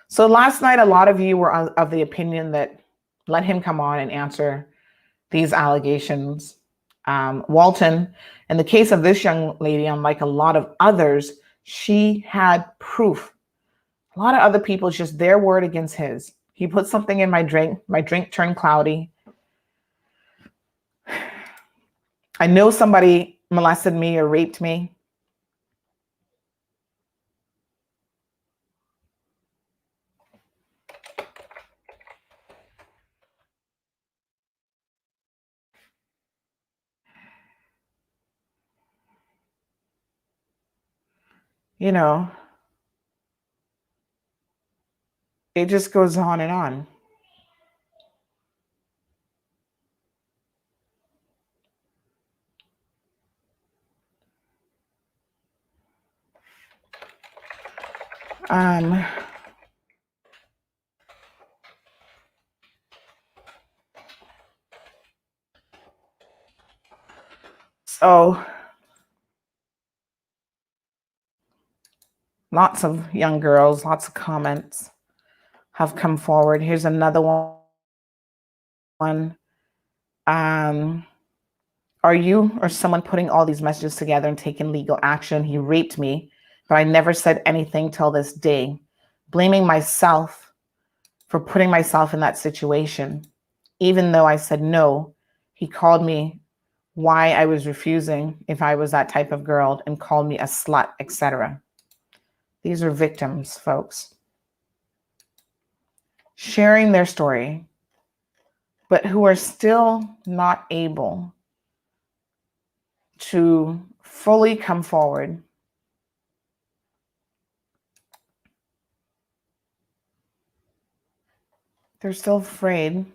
So last night, a lot of you were of the opinion that let him come on and answer these allegations. Walton, in the case of this young lady, unlike a lot of others, she had proof. A lot of other people, it's just their word against his. He put something in my drink turned cloudy. I know somebody molested me or raped me. You know, it just goes on and on. So lots of young girls, lots of comments have come forward. Here's another one. Are you or someone putting all these messages together and taking legal action? He raped me, but I never said anything till this day. Blaming myself for putting myself in that situation. Even though I said no, he called me why I was refusing if I was that type of girl and called me a slut, etc. These are victims, folks. Sharing their story, but who are still not able to fully come forward. They're still afraid.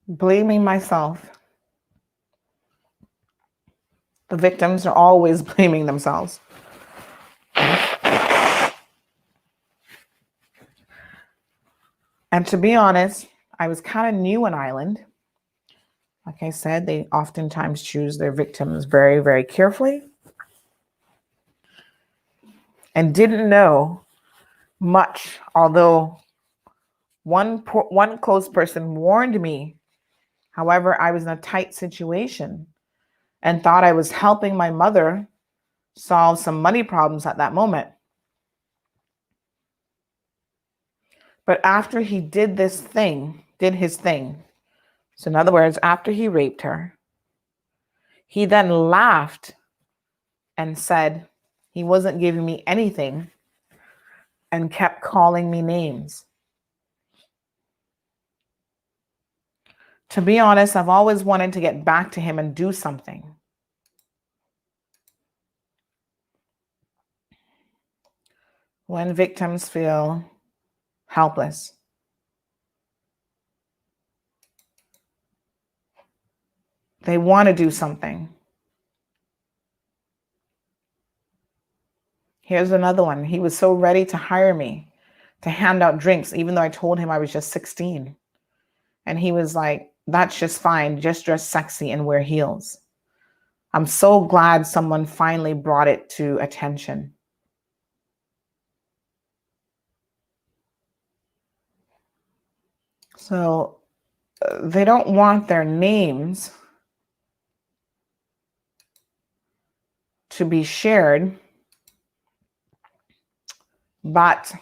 Blaming myself. The victims are always blaming themselves. And to be honest, I was kind of new on island. Like I said, they oftentimes choose their victims very, very carefully. And didn't know much, although one close person warned me. However, I was in a tight situation and thought I was helping my mother solve some money problems at that moment. But after he did his thing, so in other words, after he raped her, he then laughed and said he wasn't giving me anything and kept calling me names. To be honest, I've always wanted to get back to him and do something. When victims feel helpless, they want to do something. Here's another one. He was so ready to hire me to hand out drinks, even though I told him I was just 16. And he was like, that's just fine. Just dress sexy and wear heels. I'm so glad someone finally brought it to attention. So they don't want their names to be shared, but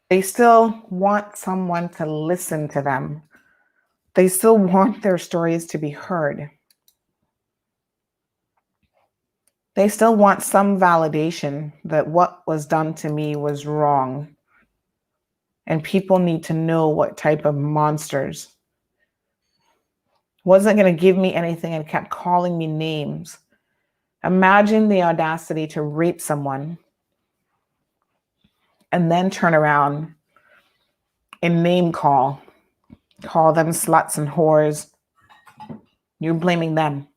they still want someone to listen to them. They still want their stories to be heard. They still want some validation that what was done to me was wrong. And people need to know what type of monsters. Wasn't going to give me anything and kept calling me names. Imagine the audacity to rape someone and then turn around and name call them sluts and whores. You're blaming them.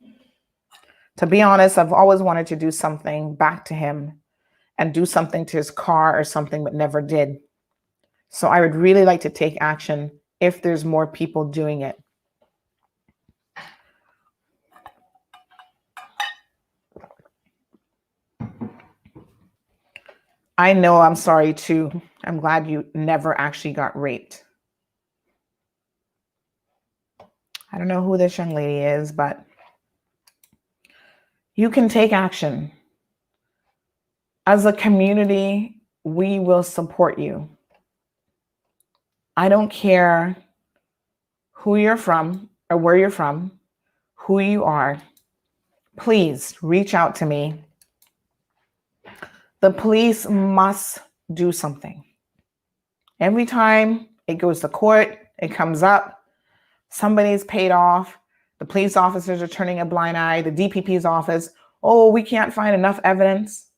To be honest, I've always wanted to do something back to him and do something to his car or something, but never did. So I would really like to take action if there's more people doing it. I know, I'm sorry too. I'm glad you never actually got raped. I don't know who this young lady is, but you can take action. As a community, we will support you. I don't care who you're from or where you're from, who you are. Please reach out to me. The police must do something. Every time it goes to court, it comes up, somebody's paid off, the police officers are turning a blind eye, the DPP's office, oh, we can't find enough evidence.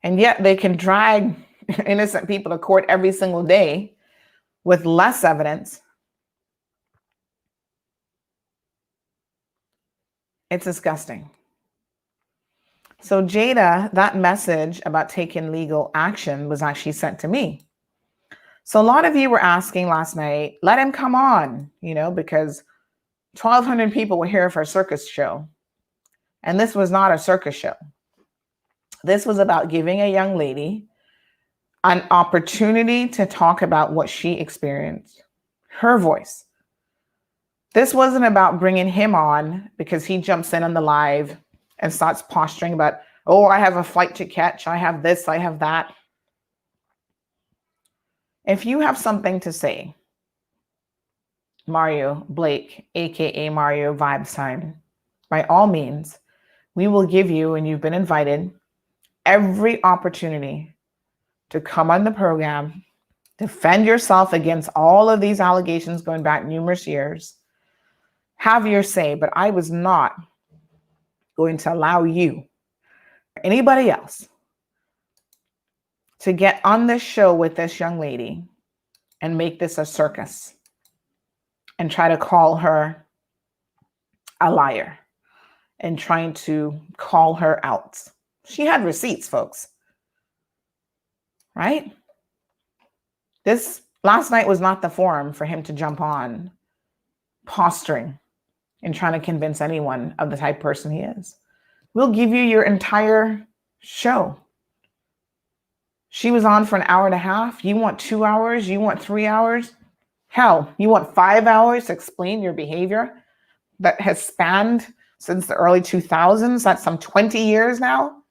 And yet they can drag innocent people to court every single day with less evidence. It's disgusting. So Jada, that message about taking legal action was actually sent to me. So a lot of you were asking last night, let him come on, because 1,200 people were here for a circus show. And this was not a circus show. This was about giving a young lady an opportunity to talk about what she experienced, her voice. This wasn't about bringing him on because he jumps in on the live and starts posturing about, oh, I have a flight to catch. I have this, I have that. If you have something to say, Mario Blake, aka Mario Vibes Time, by all means, we will give you, and you've been invited, every opportunity to come on the program, defend yourself against all of these allegations going back numerous years. Have your say, but I was not going to allow you or anybody else to get on this show with this young lady and make this a circus and try to call her a liar and trying to call her out. She had receipts, folks. Right? This last night was not the forum for him to jump on posturing and trying to convince anyone of the type of person he is. We'll give you your entire show. She was on for an hour and a half. You want 2 hours? You want 3 hours? Hell, you want 5 hours to explain your behavior that has spanned since the early 2000s? That's some 20 years now.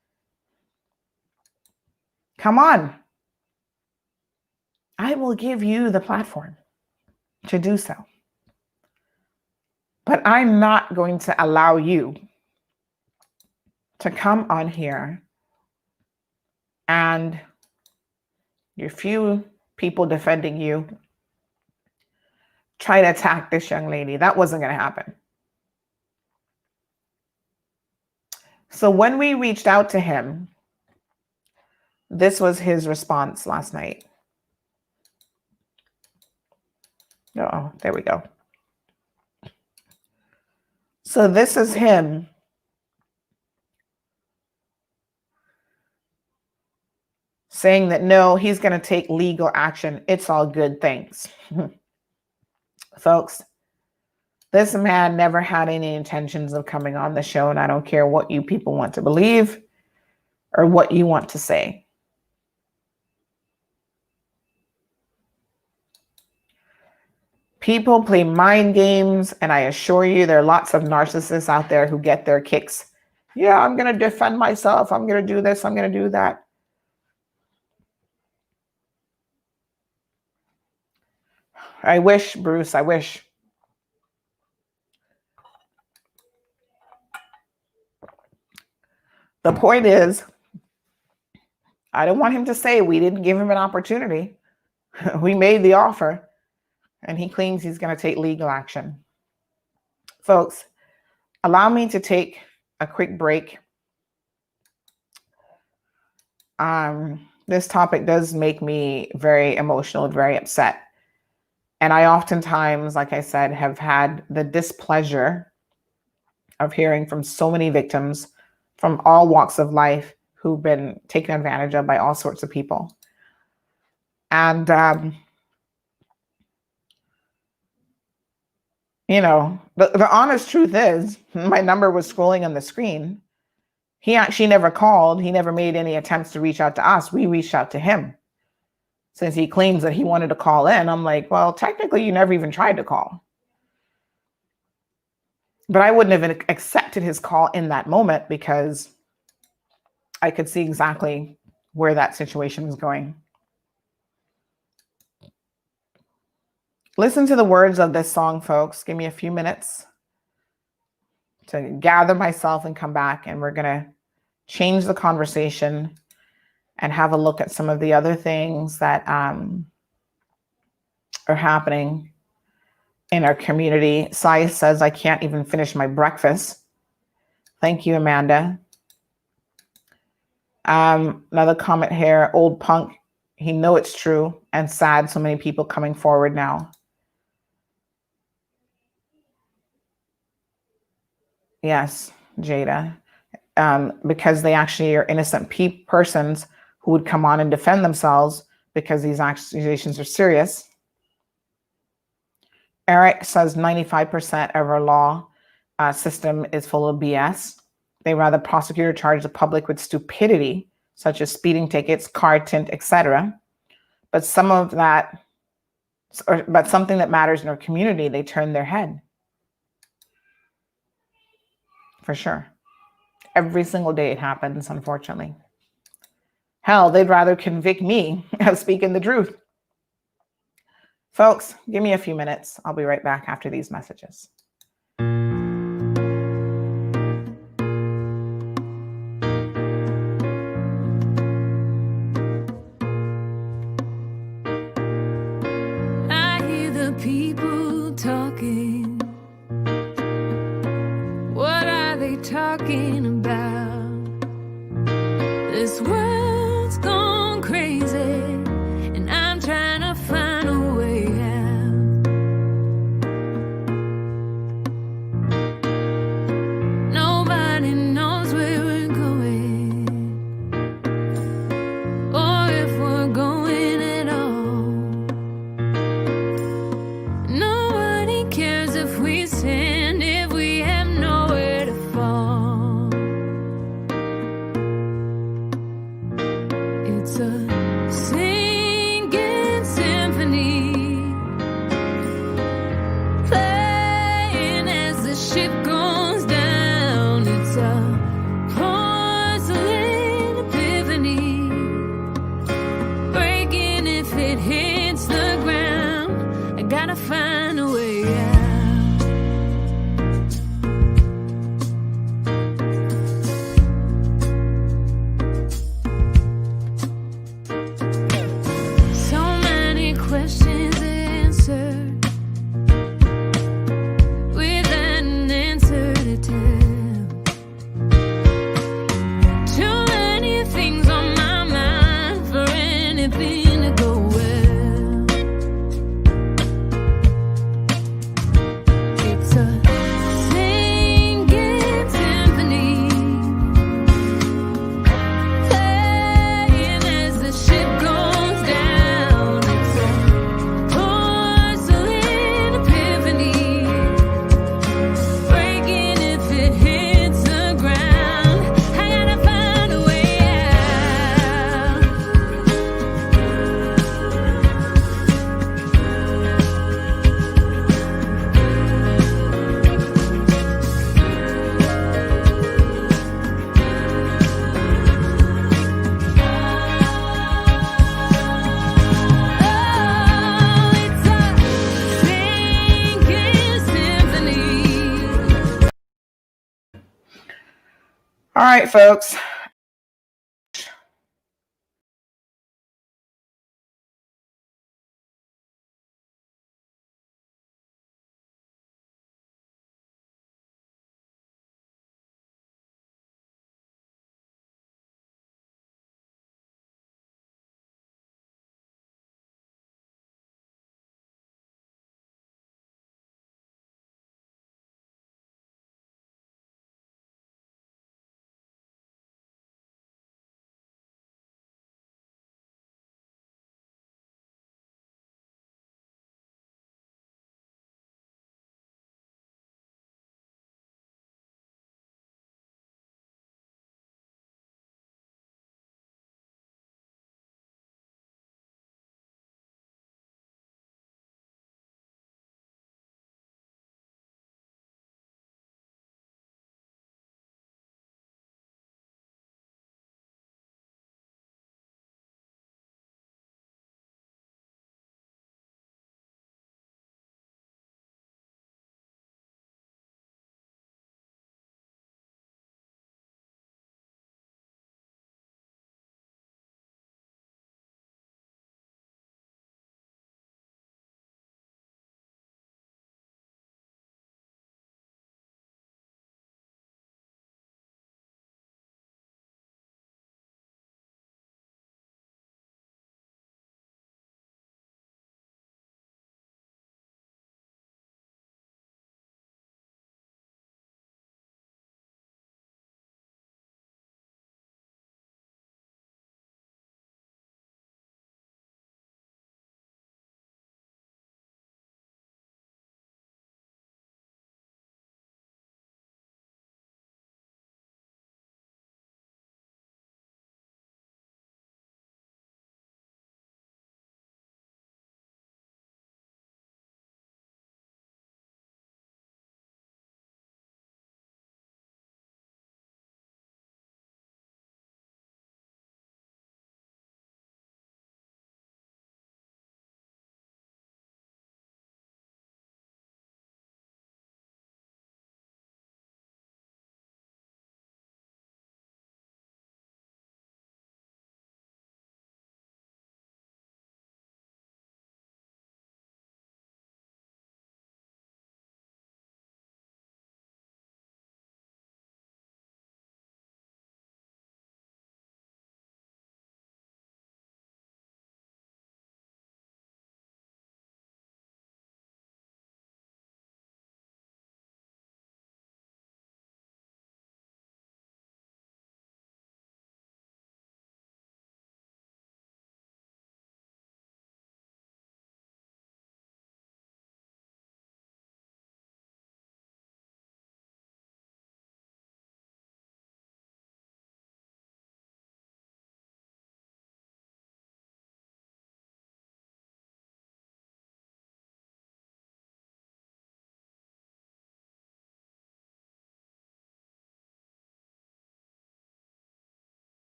Come on. I will give you the platform to do so. But I'm not going to allow you to come on here and your few people defending you try to attack this young lady. That wasn't going to happen. So when we reached out to him, this was his response last night. Oh, there we go. So this is him saying that no, he's going to take legal action. It's all good, thanks. Folks, this man never had any intentions of coming on the show, and I don't care what you people want to believe or what you want to say. People play mind games, and I assure you there are lots of narcissists out there who get their kicks. Yeah, I'm going to defend myself. I'm going to do this. I'm going to do that. I wish, Bruce, I wish. The point is, I don't want him to say we didn't give him an opportunity. We made the offer, and he claims he's going to take legal action. Folks, allow me to take a quick break. This topic does make me very emotional and very upset. And I oftentimes, like I said, have had the displeasure of hearing from so many victims from all walks of life who've been taken advantage of by all sorts of people. And, you know, the honest truth is my number was scrolling on the screen. He actually never called. He never made any attempts to reach out to us. We reached out to him. Since he claims that he wanted to call in, I'm like, well, technically you never even tried to call. But I wouldn't have accepted his call in that moment because I could see exactly where that situation was going. Listen to the words of this song, folks. Give me a few minutes to gather myself and come back, and we're going to change the conversation and have a look at some of the other things that are happening in our community. Sai says, I can't even finish my breakfast. Thank you, Amanda. Another comment here, old punk. He know it's true and sad. So many people coming forward now. Yes, Jada. Because they actually are innocent persons who would come on and defend themselves because these accusations are serious. Eric says 95% of our law system is full of BS. They rather prosecute or charge the public with stupidity, such as speeding tickets, car tint, etc. But something that matters in our community, they turn their head. For sure. Every single day it happens, unfortunately. Hell, they'd rather convict me of speaking the truth. Folks, give me a few minutes. I'll be right back after these messages. I hear the people talking. What are they talking about? This world's gone crazy, and I'm trying to find a way out. Nobody knows where we're going, or if we're going at all. Nobody cares if we stand, if we have nowhere to fall. It's a singing symphony, playing as the ship goes down. It's a porcelain epiphany, breaking if it hits the ground. I gotta find a way out. So many questions answered without an answer to tell. Too many things on my mind for anything to go well. It's a singing symphony, playing as the ship goes down. It's a porcelain epiphany, breaking if it hits the ground. I gotta find a way out. All right, folks.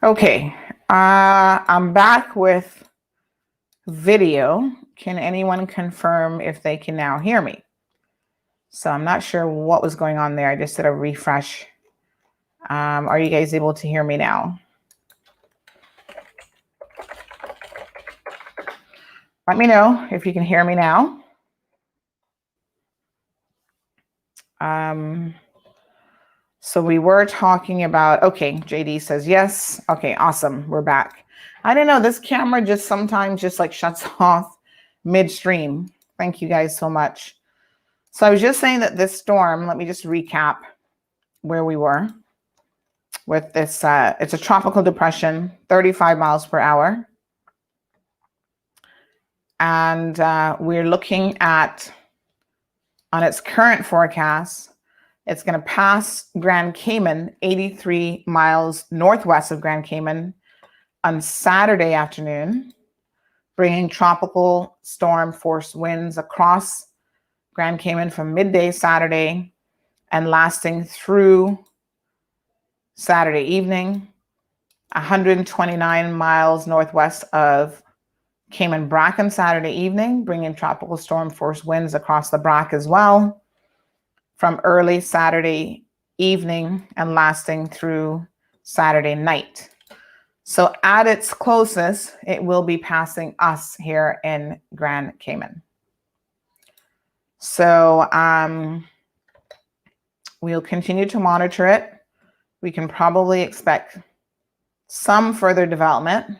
Okay, I'm back with video. Can anyone confirm if they can now hear me? So I'm not sure what was going on there. I just did a refresh. Are you guys able to hear me now? Let me know if you can hear me now. So we were talking about, okay, JD says yes. Okay, awesome, we're back. I don't know, this camera just sometimes just like shuts off midstream. Thank you guys so much. So I was just saying that this storm, let me just recap where we were with this. It's a tropical depression, 35 miles per hour. And we're looking at, on its current forecast, it's going to pass Grand Cayman, 83 miles northwest of Grand Cayman on Saturday afternoon, bringing tropical storm force winds across Grand Cayman from midday Saturday and lasting through Saturday evening, 129 miles northwest of Cayman Brac on Saturday evening, bringing tropical storm force winds across the Brac as well from early Saturday evening and lasting through Saturday night. So at its closest, it will be passing us here in Grand Cayman. So we'll continue to monitor it. We can probably expect some further development,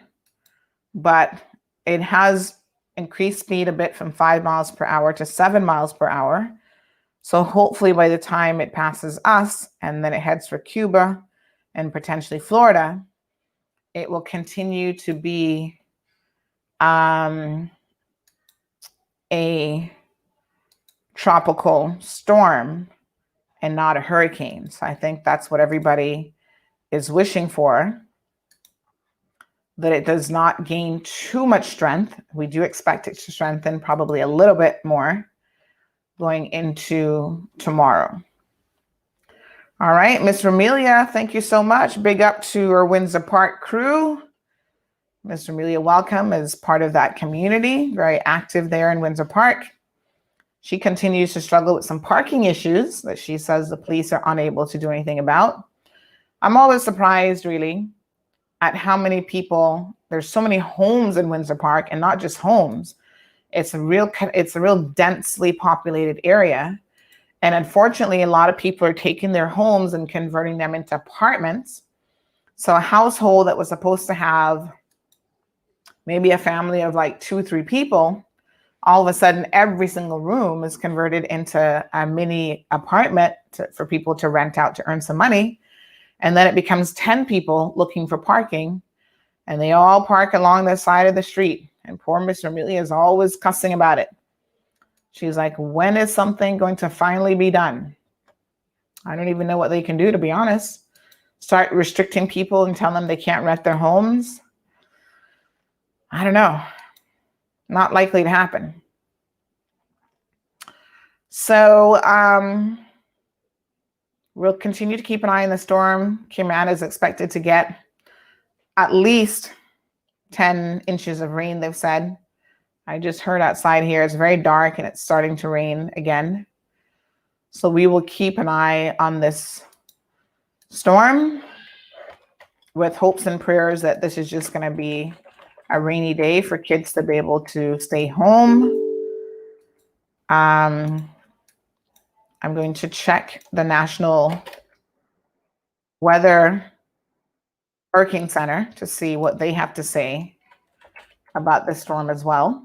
but it has increased speed a bit from 5 miles per hour to 7 miles per hour. So hopefully by the time it passes us and then it heads for Cuba and potentially Florida, it will continue to be a tropical storm and not a hurricane. So I think that's what everybody is wishing for, that it does not gain too much strength. We do expect it to strengthen probably a little bit more going into tomorrow. All right, Miss Romelia, thank you so much. Big up to our Windsor Park crew. Miss Romelia, welcome as part of that community, very active there in Windsor Park. She continues to struggle with some parking issues that she says the police are unable to do anything about. I'm always surprised, really, at how many people, there's so many homes in Windsor Park, and not just homes. It's a real densely populated area. And unfortunately, a lot of people are taking their homes and converting them into apartments. So a household that was supposed to have maybe a family of like 2-3 people, all of a sudden every single room is converted into a mini apartment for people to rent out to earn some money. And then it becomes 10 people looking for parking, and they all park along the side of the street. And poor Miss Amelia is always cussing about it. She's like, when is something going to finally be done? I don't even know what they can do, to be honest. Start restricting people and tell them they can't rent their homes? I don't know. Not likely to happen. So we'll continue to keep an eye on the storm. Cayman is expected to get at least 10 inches of rain, they've said. I just heard outside here, it's very dark and it's starting to rain again. So we will keep an eye on this storm with hopes and prayers that this is just going to be a rainy day for kids to be able to stay home. I'm going to check the National Weather Hurricane Center to see what they have to say about this storm as well.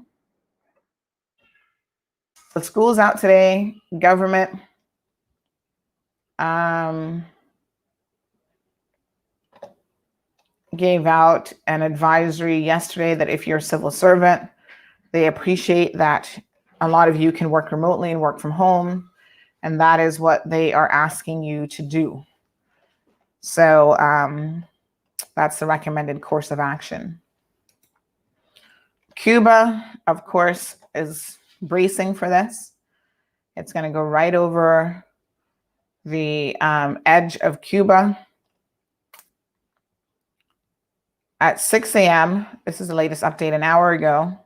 The school's out today. Government gave out an advisory yesterday that if you're a civil servant, they appreciate that a lot of you can work remotely and work from home, and that is what they are asking you to do. So that's the recommended course of action. Cuba, of course, is bracing for this. It's going to go right over the edge of Cuba. At 6 a.m., this is the latest update an hour ago,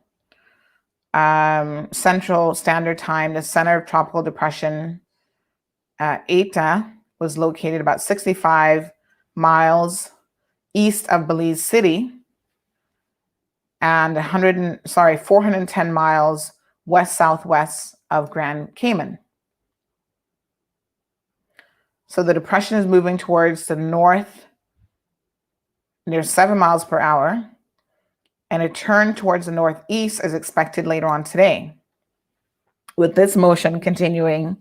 Central Standard Time, the center of tropical depression, Eta, was located about 65 miles east of Belize City and 410 miles west-southwest of Grand Cayman. So the depression is moving towards the north near 7 miles per hour, and a turn towards the northeast is expected later on today. With this motion continuing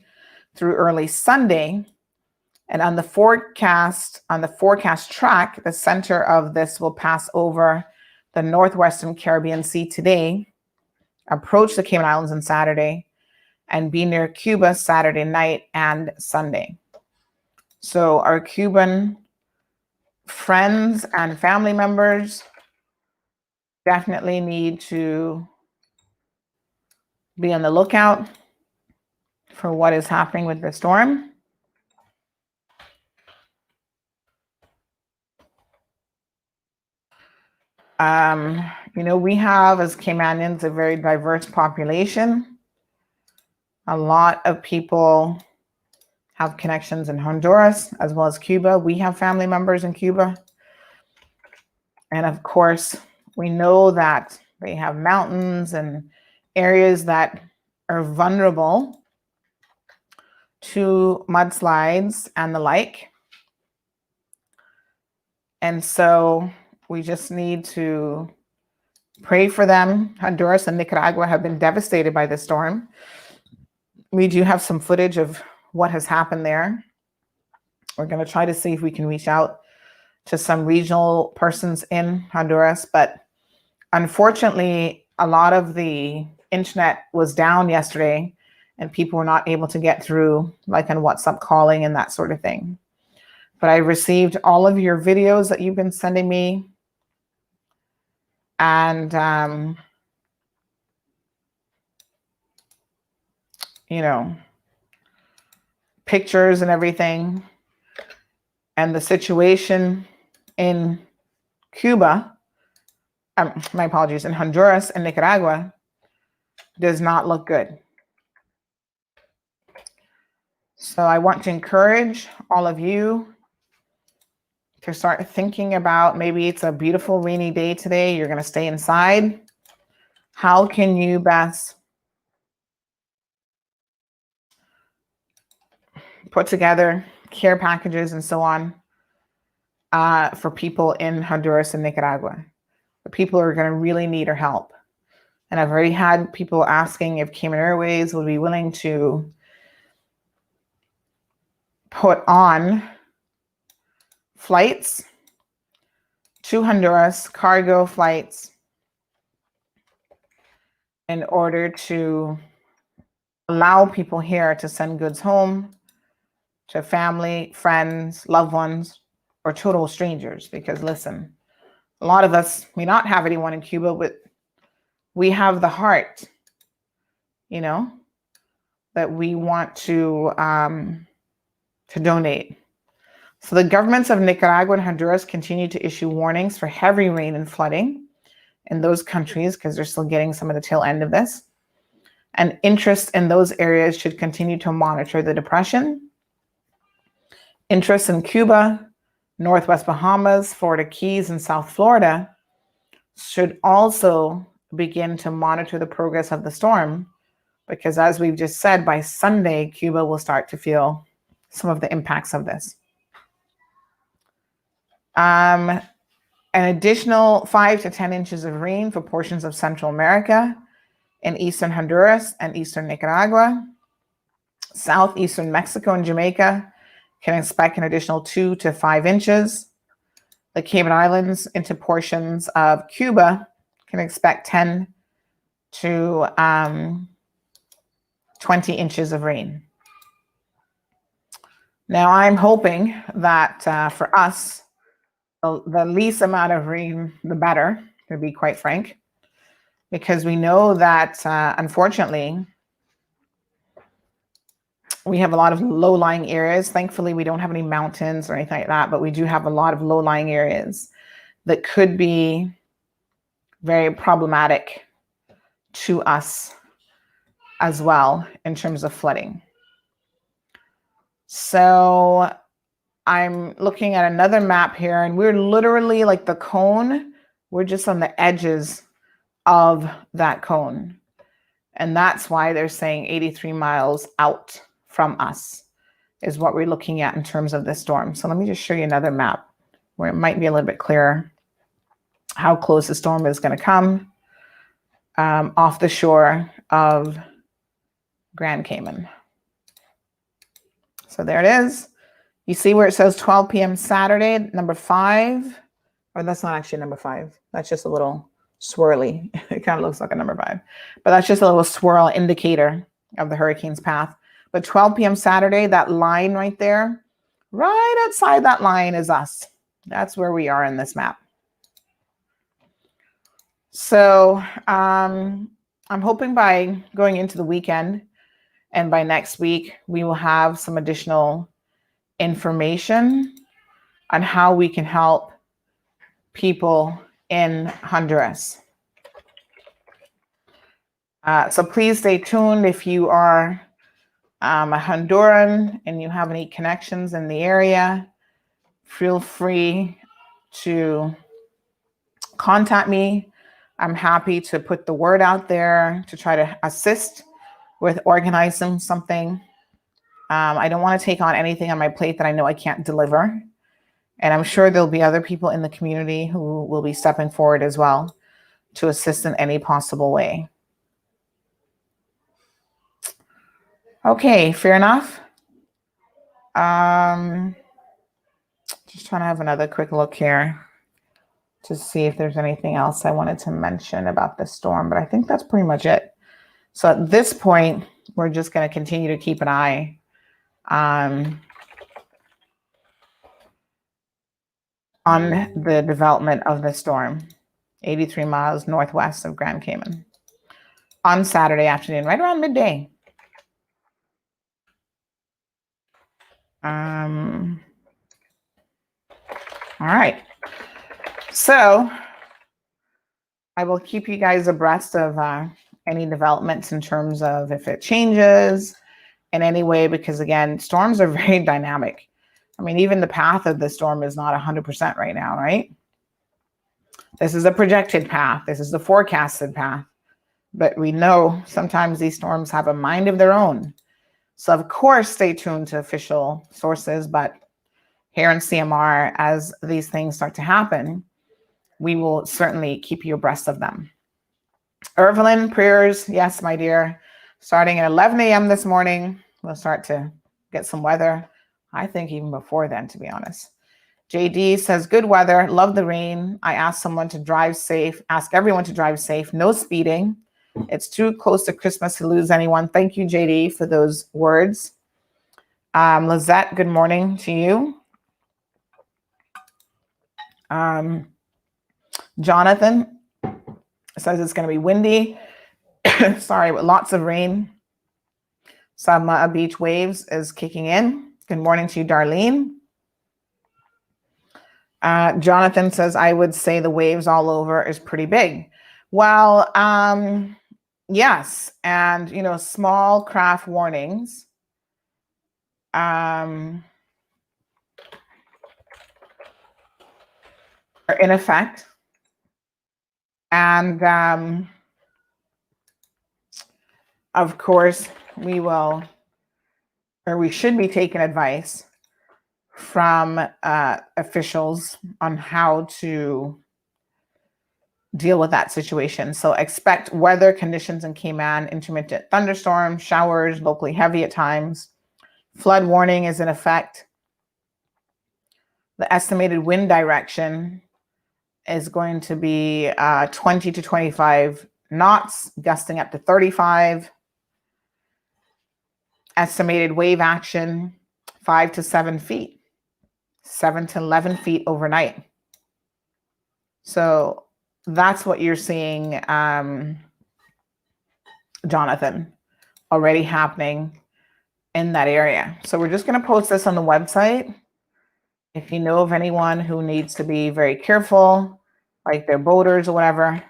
through early Sunday, and on the forecast track, the center of this will pass over the northwestern Caribbean Sea today, approach the Cayman Islands on Saturday, and be near Cuba Saturday night and Sunday. So our Cuban friends and family members definitely need to be on the lookout for what is happening with the storm. We have, as Caymanians, a very diverse population. A lot of people have connections in Honduras as well as Cuba. We have family members in Cuba. And of course, we know that they have mountains and areas that are vulnerable to mudslides and the like. And so we just need to pray for them. Honduras and Nicaragua have been devastated by this storm. We do have some footage of what has happened there. We're going to try to see if we can reach out to some regional persons in Honduras, but unfortunately, a lot of the internet was down yesterday and people were not able to get through, like on WhatsApp calling and that sort of thing. But I received all of your videos that you've been sending me, and pictures and everything, and the situation in Cuba, my apologies, in Honduras and Nicaragua does not look good. So I want to encourage all of you to start thinking about, maybe it's a beautiful rainy day today, you're going to stay inside. How can you best put together care packages and so on for people in Honduras and Nicaragua? The people are going to really need our help. And I've already had people asking if Cayman Airways would be willing to put on flights to Honduras, cargo flights, in order to allow people here to send goods home to family, friends, loved ones, or total strangers. Because listen, a lot of us may not have anyone in Cuba, but we have the heart, that we want to donate. So the governments of Nicaragua and Honduras continue to issue warnings for heavy rain and flooding in those countries because they're still getting some of the tail end of this. And interest in those areas should continue to monitor the depression. Interest in Cuba, Northwest Bahamas, Florida Keys, and South Florida should also begin to monitor the progress of the storm, because as we've just said, by Sunday, Cuba will start to feel some of the impacts of this. An additional 5 to 10 inches of rain for portions of Central America in eastern Honduras and eastern Nicaragua. Southeastern Mexico and Jamaica can expect an additional 2 to 5 inches. The Cayman Islands into portions of Cuba can expect 10 to 20 inches of rain. Now, I'm hoping that for us, the least amount of rain, the better, to be quite frank, because we know that, unfortunately, we have a lot of low-lying areas. Thankfully, we don't have any mountains or anything like that, but we do have a lot of low-lying areas that could be very problematic to us as well in terms of flooding. So I'm looking at another map here, and we're literally like the cone. We're just on the edges of that cone. And that's why they're saying 83 miles out from us is what we're looking at in terms of this storm. So let me just show you another map where it might be a little bit clearer how close the storm is going to come off the shore of Grand Cayman. So there it is. You see where it says 12 p.m. Saturday, number 5, or that's not actually number 5. That's just a little swirly. It kind of looks like a number 5, but that's just a little swirl indicator of the hurricane's path. But 12 p.m. Saturday, that line right there, right outside that line is us. That's where we are in this map. So I'm hoping by going into the weekend and by next week, we will have some additional information on how we can help people in Honduras. So please stay tuned. If you are a Honduran and you have any connections in the area, feel free to contact me. I'm happy to put the word out there to try to assist with organizing something. I don't want to take on anything on my plate that I know I can't deliver. And I'm sure there'll be other people in the community who will be stepping forward as well to assist in any possible way. Okay, fair enough. Just trying to have another quick look here to see if there's anything else I wanted to mention about the storm, but I think that's pretty much it. So at this point, we're just going to continue to keep an eye on the development of the storm, 83 miles northwest of Grand Cayman on Saturday afternoon, right around midday. All right. So I will keep you guys abreast of any developments in terms of if it changes in any way, because again, storms are very dynamic. I mean, even the path of the storm is not 100% right now, right? This is a projected path. This is the forecasted path. But we know sometimes these storms have a mind of their own. So of course, stay tuned to official sources, but here in CMR, as these things start to happen, we will certainly keep you abreast of them. Evelyn, prayers, yes, my dear. Starting at 11 a.m. this morning, we'll start to get some weather. I think even before then, to be honest. JD says, good weather, love the rain. I asked someone to drive safe, ask everyone to drive safe, no speeding. It's too close to Christmas to lose anyone. Thank you, JD, for those words. Lizette, good morning to you. Jonathan says it's going to be windy. Sorry, with lots of rain. Some beach waves is kicking in. Good morning to you, Darlene. Jonathan says, I would say the waves all over is pretty big. Well, yes. And, you know, small craft warnings. Are in effect. And of course, we will, or we should be taking advice from officials on how to deal with that situation. So expect weather conditions in Cayman, intermittent thunderstorms, showers, locally heavy at times. Flood warning is in effect. The estimated wind direction is going to be 20 to 25 knots, gusting up to 35. Estimated wave action, 5 to 7 feet, 7 to 11 feet overnight. So that's what you're seeing, Jonathan, already happening in that area. So we're just going to post this on the website. If you know of anyone who needs to be very careful, like they're boaters or whatever,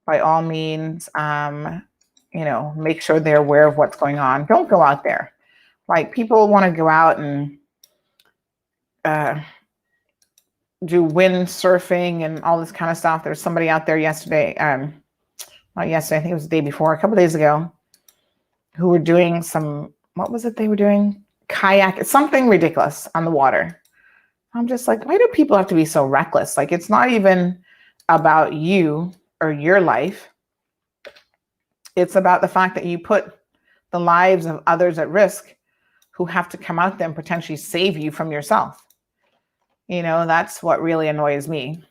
by all means, make sure they're aware of what's going on. Don't go out there. Like, people want to go out and do windsurfing and all this kind of stuff. There's somebody out there yesterday, not yesterday, I think it was the day before, a couple of days ago, who were doing what was it they were doing? Kayak, something ridiculous on the water. I'm just like, why do people have to be so reckless? Like, it's not even about you or your life. It's about the fact that you put the lives of others at risk who have to come out there and potentially save you from yourself. That's what really annoys me.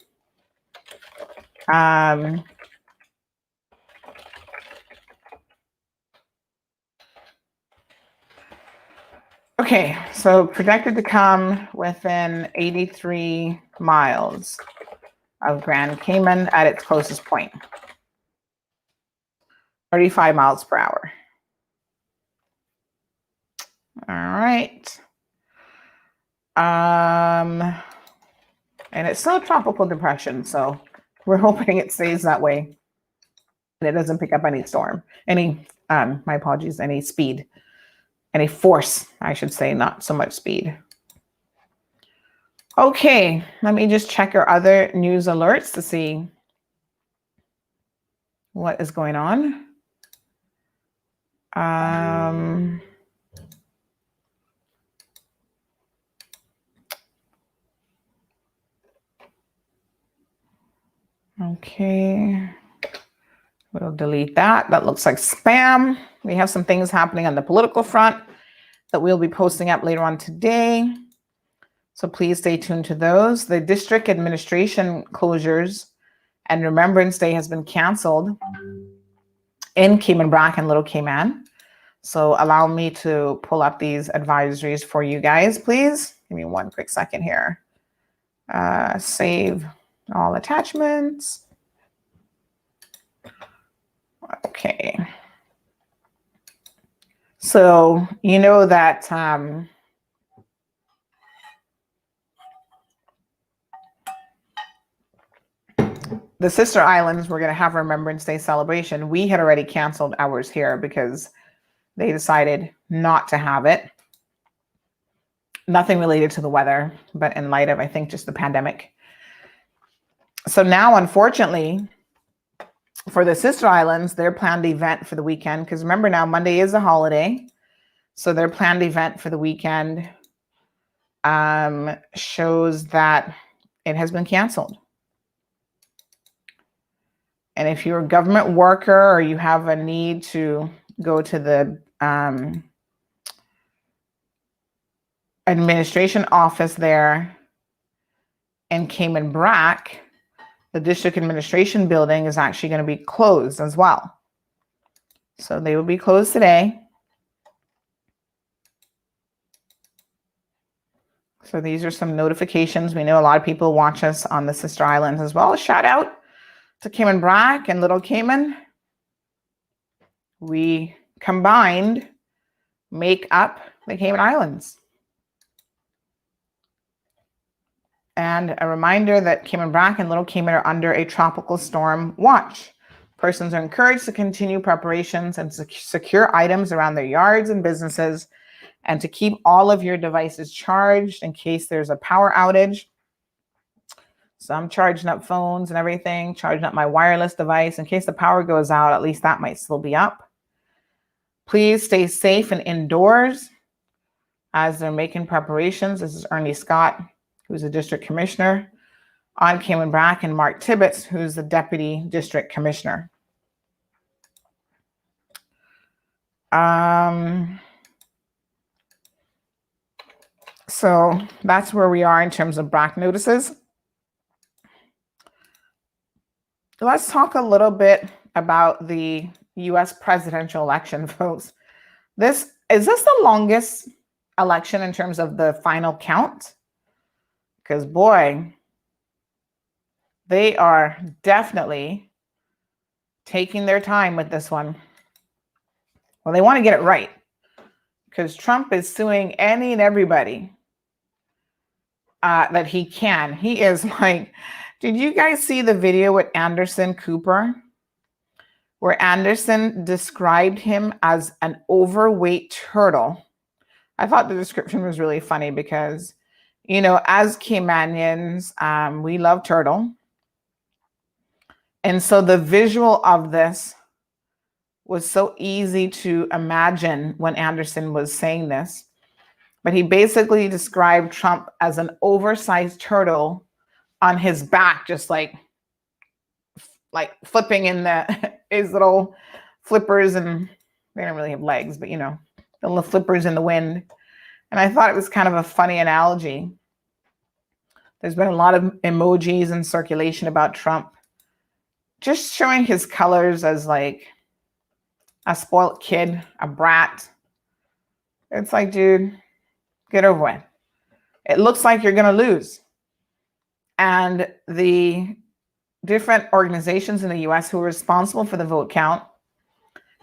Okay, so projected to come within 83 miles of Grand Cayman at its closest point. 35 miles per hour. All right. And it's still a tropical depression, so we're hoping it stays that way and it doesn't pick up any speed, any force, I should say, not so much speed. Okay, let me just check our other news alerts to see what is going on. Okay, we'll delete that. That looks like spam. We have some things happening on the political front that we'll be posting up later on today. So please stay tuned to those. The district administration closures and Remembrance Day has been canceled in Cayman Brac and Little Cayman. So allow me to pull up these advisories for you guys, please. Give me one quick second here. Save all attachments. Okay. So you know that the Sister Islands were going to have a Remembrance Day celebration. We had already canceled ours here because they decided not to have it. Nothing related to the weather, but in light of, I think, just the pandemic. So now, unfortunately, for the Sister Islands, their planned event for the weekend, because remember now, Monday is a holiday. So their planned event for the weekend shows that it has been canceled. And if you're a government worker or you have a need to go to the administration office there in Cayman Brac, the district administration building is actually going to be closed as well. So they will be closed today. So these are some notifications. We know a lot of people watch us on the Sister Islands as well. Shout out to Cayman Brac and Little Cayman. We combined make up the Cayman Islands. And a reminder that Cayman Brac and Little Cayman are under a tropical storm watch. Persons are encouraged to continue preparations and secure items around their yards and businesses, and to keep all of your devices charged in case there's a power outage. So I'm charging up phones and everything, charging up my wireless device in case the power goes out. At least that might still be up. Please stay safe and indoors as they're making preparations. This is Ernie Scott, who's a district commissioner on Cayman Brac, and Mark Tibbetts, who's the deputy district commissioner. So that's where we are in terms of Brac notices. Let's talk a little bit about the U.S. presidential election, folks. Is this the longest election in terms of the final count? Because, boy, they are definitely taking their time with this one. Well, they want to get it right because Trump is suing any and everybody that he can. He is like, did you guys see the video with Anderson Cooper? Where Anderson described him as an overweight turtle. I thought the description was really funny because, you know, as Caymanians, we love turtle. And so the visual of this was so easy to imagine when Anderson was saying this. But he basically described Trump as an oversized turtle on his back, just like flipping in his little flippers, and they don't really have legs, but you know, the little flippers in the wind. And I thought it was kind of a funny analogy. There's been a lot of emojis in circulation about Trump, just showing his colors as like a spoiled kid, a brat. It's like, dude, get over it. It looks like you're going to lose. And the different organizations in the US who are responsible for the vote count,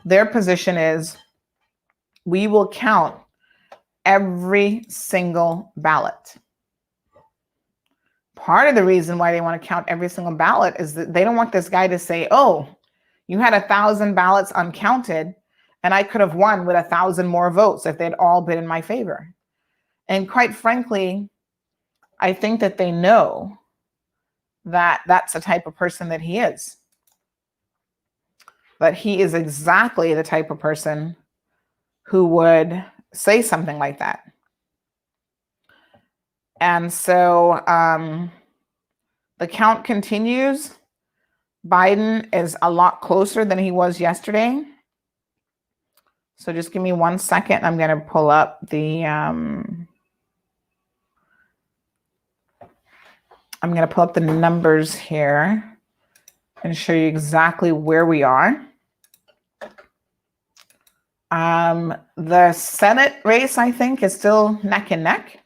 their position is we will count every single ballot. Part of the reason why they want to count every single ballot is that they don't want this guy to say, oh, you had 1,000 ballots uncounted and I could have won with 1,000 more votes if they'd all been in my favor. And quite frankly, I think that they know that that's the type of person that he is. But he is exactly the type of person who would say something like that. And so the count continues. Biden is a lot closer than he was yesterday. So just give me 1 second. I'm going to pull up the numbers here and show you exactly where we are. The Senate race, I think, is still neck and neck.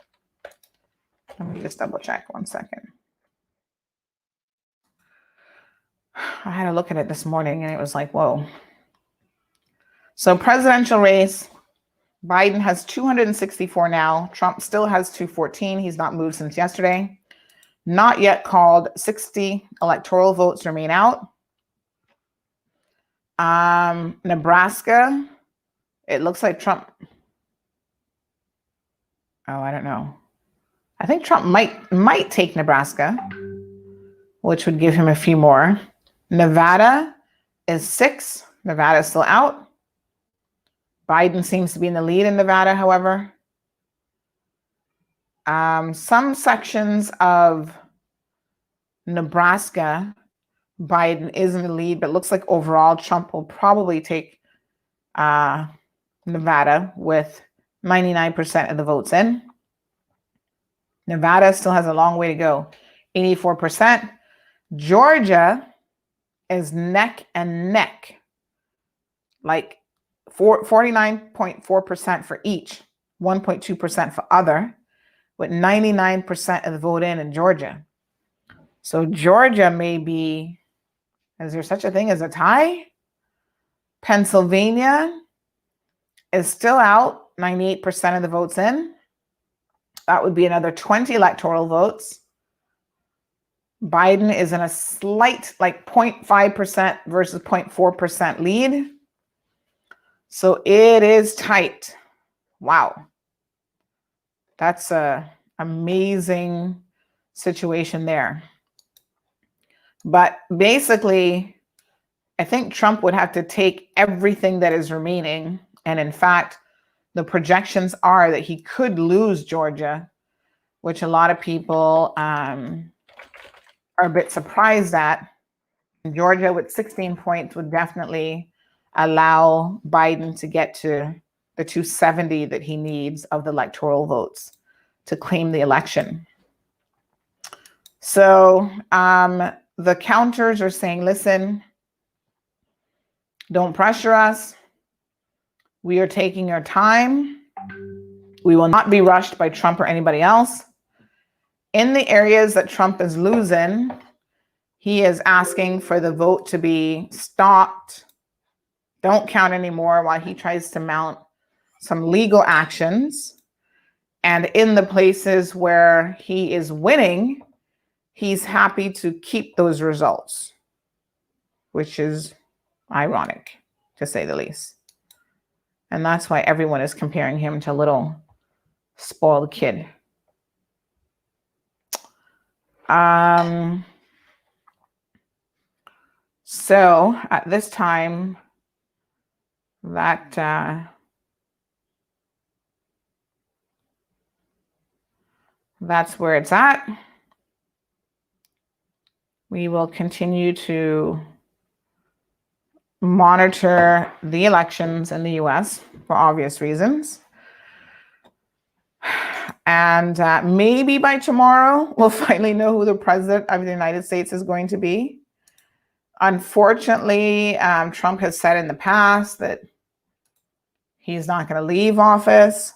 Let me just double check 1 second. I had to look at it this morning and it was like, whoa. So presidential race, Biden has 264 now. Trump still has 214. He's not moved since yesterday. Not yet called. 60 electoral votes remain out. Nebraska, it looks like Trump. Oh, I don't know. I think Trump might take Nebraska, which would give him a few more. Nevada is 6. Nevada is still out. Biden seems to be in the lead in Nevada, however. Some sections of Nebraska, Biden is in the lead, but it looks like overall Trump will probably take Nevada with 99% of the votes in. Nevada still has a long way to go, 84%. Georgia is neck and neck, like 49.4% for each, 1.2% for other, with 99% of the vote in Georgia. So Georgia may be, is there such a thing as a tie? Pennsylvania is still out, 98% of the votes in. That would be another 20 electoral votes. Biden is in a slight, like 0.5% versus 0.4% lead. So it is tight. Wow. That's an amazing situation there. But basically, I think Trump would have to take everything that is remaining. And in fact, the projections are that he could lose Georgia, which a lot of people are a bit surprised at. Georgia with 16 points would definitely allow Biden to get to the 270 that he needs of the electoral votes to claim the election. So the counters are saying, listen, don't pressure us. We are taking our time. We will not be rushed by Trump or anybody else. In the areas that Trump is losing, he is asking for the vote to be stopped. Don't count anymore while he tries to mount some legal actions. And in the places where he is winning, he's happy to keep those results, which is ironic, to say the least. And that's why everyone is comparing him to a little spoiled kid. So at this time, that's where it's at. We will continue to monitor the elections in the US for obvious reasons. And maybe by tomorrow, we'll finally know who the president of the United States is going to be. Unfortunately, Trump has said in the past that he's not going to leave office.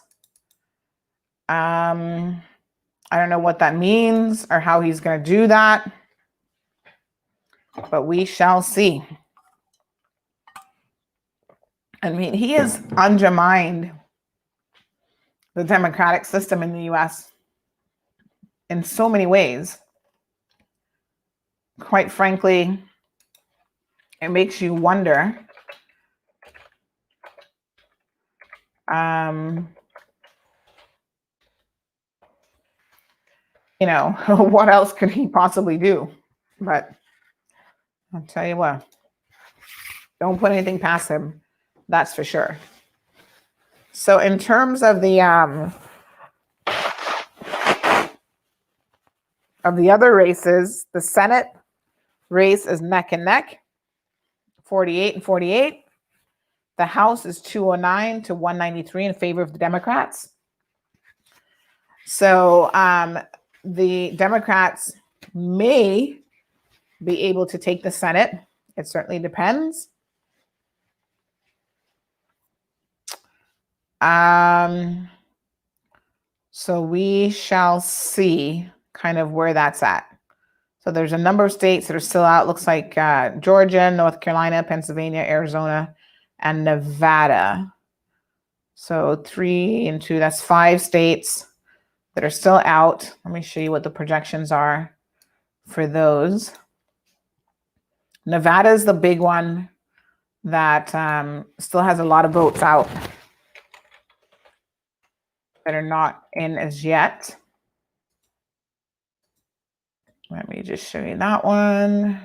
I don't know what that means or how he's going to do that, but we shall see. I mean, he has undermined the democratic system in the US in so many ways. Quite frankly, it makes you wonder, what else could he possibly do? But I'll tell you what, don't put anything past him. That's for sure. So in terms of the other races, the Senate race is neck and neck, 48 and 48. The House is 209 to 193 in favor of the Democrats. So the Democrats may be able to take the Senate. It certainly depends. So we shall see kind of where that's at. So there's a number of states that are still out. Looks like Georgia, North Carolina, Pennsylvania, Arizona, and Nevada. So 3 and 2, that's 5 states that are still out. Let me show you what the projections are for those. Nevada is the big one that still has a lot of votes out that are not in as yet. Let me just show you that one.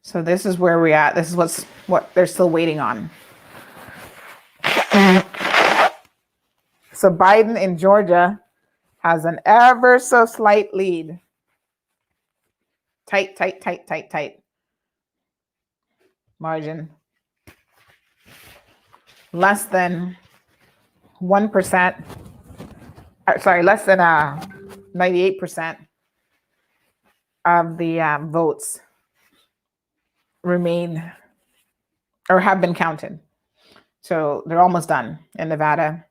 So this is where we're at. This is what they're still waiting on. So Biden in Georgia has an ever so slight lead. Tight margin. Less than 1%. Sorry, less than 98% of the votes remain or have been counted. So they're almost done in Nevada.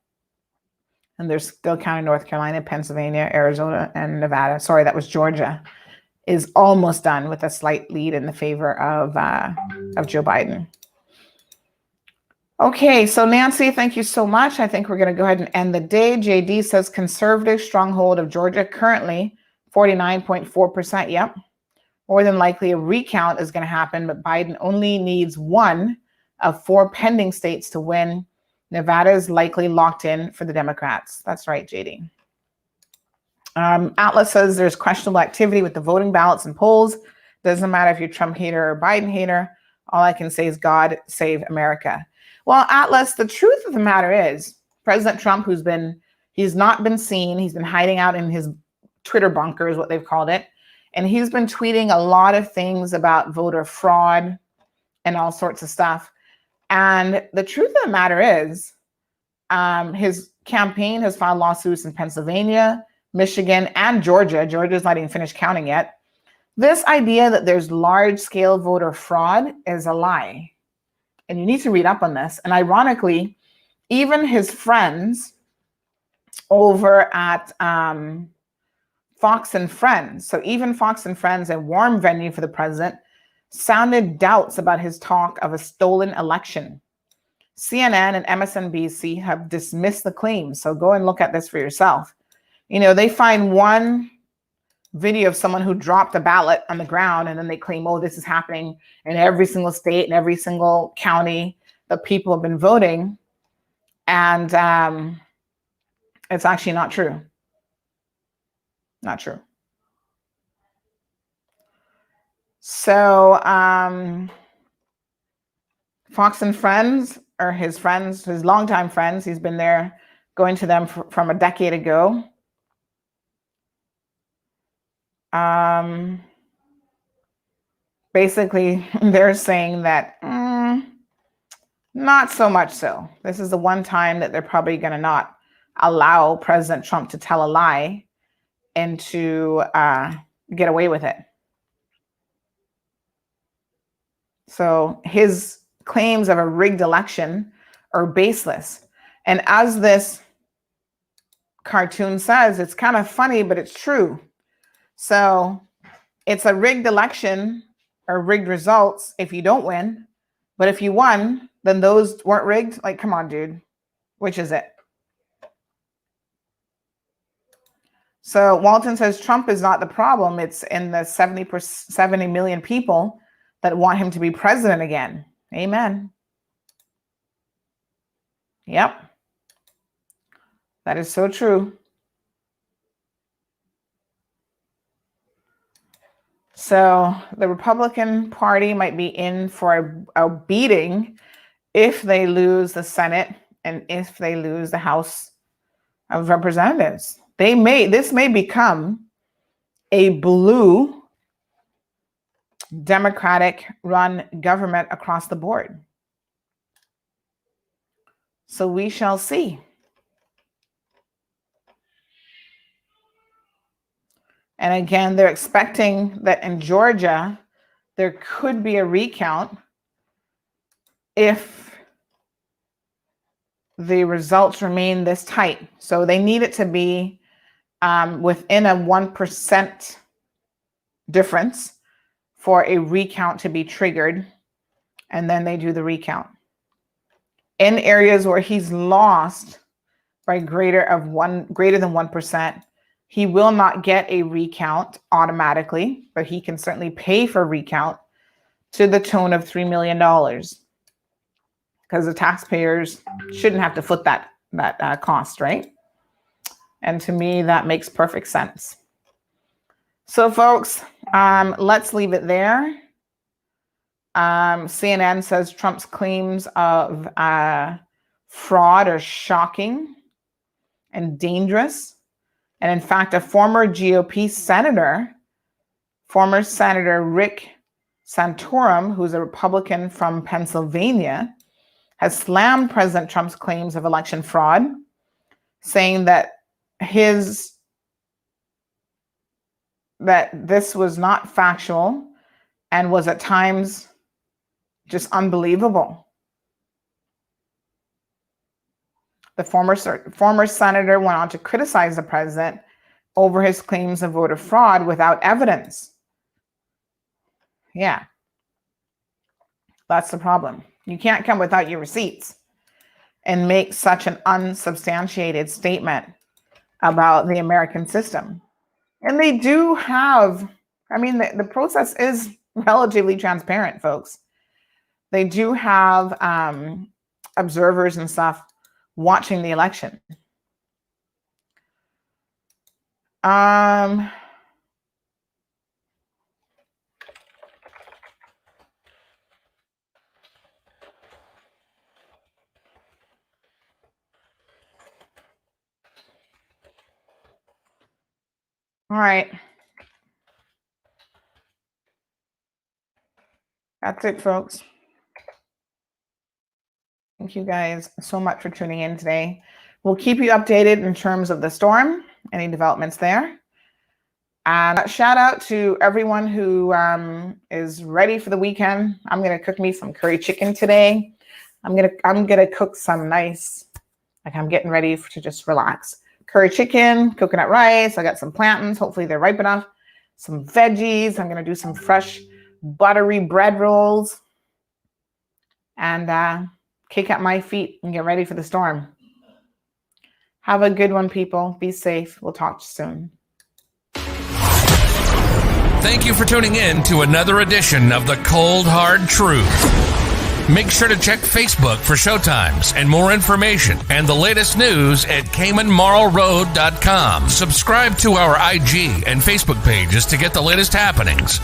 And they're still counting North Carolina, Pennsylvania, Arizona, and Nevada. Sorry, that was Georgia. Is almost done with a slight lead in the favor of Joe Biden. Okay, so Nancy, thank you so much. I think we're going to go ahead and end the day. JD says conservative stronghold of Georgia, currently 49.4%. Yep. More than likely a recount is going to happen, but Biden only needs 1 of 4 pending states to win. Nevada is likely locked in for the Democrats. That's right, JD. Atlas says there's questionable activity with the voting ballots and polls. Doesn't matter if you're Trump hater or Biden hater. All I can say is God save America. Well, Atlas, the truth of the matter is President Trump, he's not been seen. He's been hiding out in his Twitter bunker is what they've called it. And he's been tweeting a lot of things about voter fraud and all sorts of stuff. And the truth of the matter is his campaign has filed lawsuits in Pennsylvania, Michigan, and Georgia. Georgia's not even finished counting yet. This idea that there's large-scale voter fraud is a lie. And you need to read up on this. And ironically, even his friends over at Fox and Friends, so even Fox and Friends, a warm venue for the president, sounded doubts about his talk of a stolen election. CNN and MSNBC have dismissed the claims. So go and look at this for yourself. You know, they find one video of someone who dropped a ballot on the ground, and then they claim, oh, this is happening in every single state and every single county that people have been voting. And it's actually not true. Not true. So Fox and Friends are his friends, his longtime friends. He's been there, going to them from a decade ago. Basically, they're saying that not so much so. This is the one time that they're probably going to not allow President Trump to tell a lie and to get away with it. So his claims of a rigged election are baseless. And as this cartoon says, it's kind of funny, but it's true. So it's a rigged election or rigged results if you don't win. But if you won, then those weren't rigged. Like, come on, dude. Which is it? So Walton says Trump is not the problem. It's in the 70 million people that want him to be president again. Amen. Yep. That is so true. So the Republican Party might be in for a beating if they lose the Senate and if they lose the House of Representatives. This may become a blue Democratic run government across the board. So we shall see. And again, they're expecting that in Georgia, there could be a recount if the results remain this tight. So they need it to be within a 1% difference for a recount to be triggered. And then they do the recount. In areas where he's lost by greater than 1%, he will not get a recount automatically, but he can certainly pay for recount to the tune of $3 million, because the taxpayers shouldn't have to foot that cost, right? And to me, that makes perfect sense. So, folks, let's leave it there. CNN says Trump's claims of fraud are shocking and dangerous. And in fact, a former GOP senator, former Senator Rick Santorum, who's a Republican from Pennsylvania, has slammed President Trump's claims of election fraud, saying that this was not factual and was at times just unbelievable. The former senator went on to criticize the president over his claims of voter fraud without evidence. Yeah, that's the problem. You can't come without your receipts and make such an unsubstantiated statement about the American system. And they do have, the process is relatively transparent, folks. They do have observers and stuff watching the election. All right. That's it, folks. Thank you guys so much for tuning in today. We'll keep you updated in terms of the storm, any developments there. And shout out to everyone who is ready for the weekend. I'm gonna cook me some curry chicken today. I'm gonna cook some nice, I'm getting ready to just relax. Curry chicken, coconut rice. I got some plantains. Hopefully they're ripe enough. Some veggies. I'm gonna do some fresh buttery bread rolls. And kick at my feet and get ready for the storm. Have a good one, people. Be safe. We'll talk soon. Thank you for tuning in to another edition of The Cold Hard Truth. Make sure to check Facebook for showtimes and more information and the latest news at CaymanMarlRoad.com. Subscribe to our IG and Facebook pages to get the latest happenings.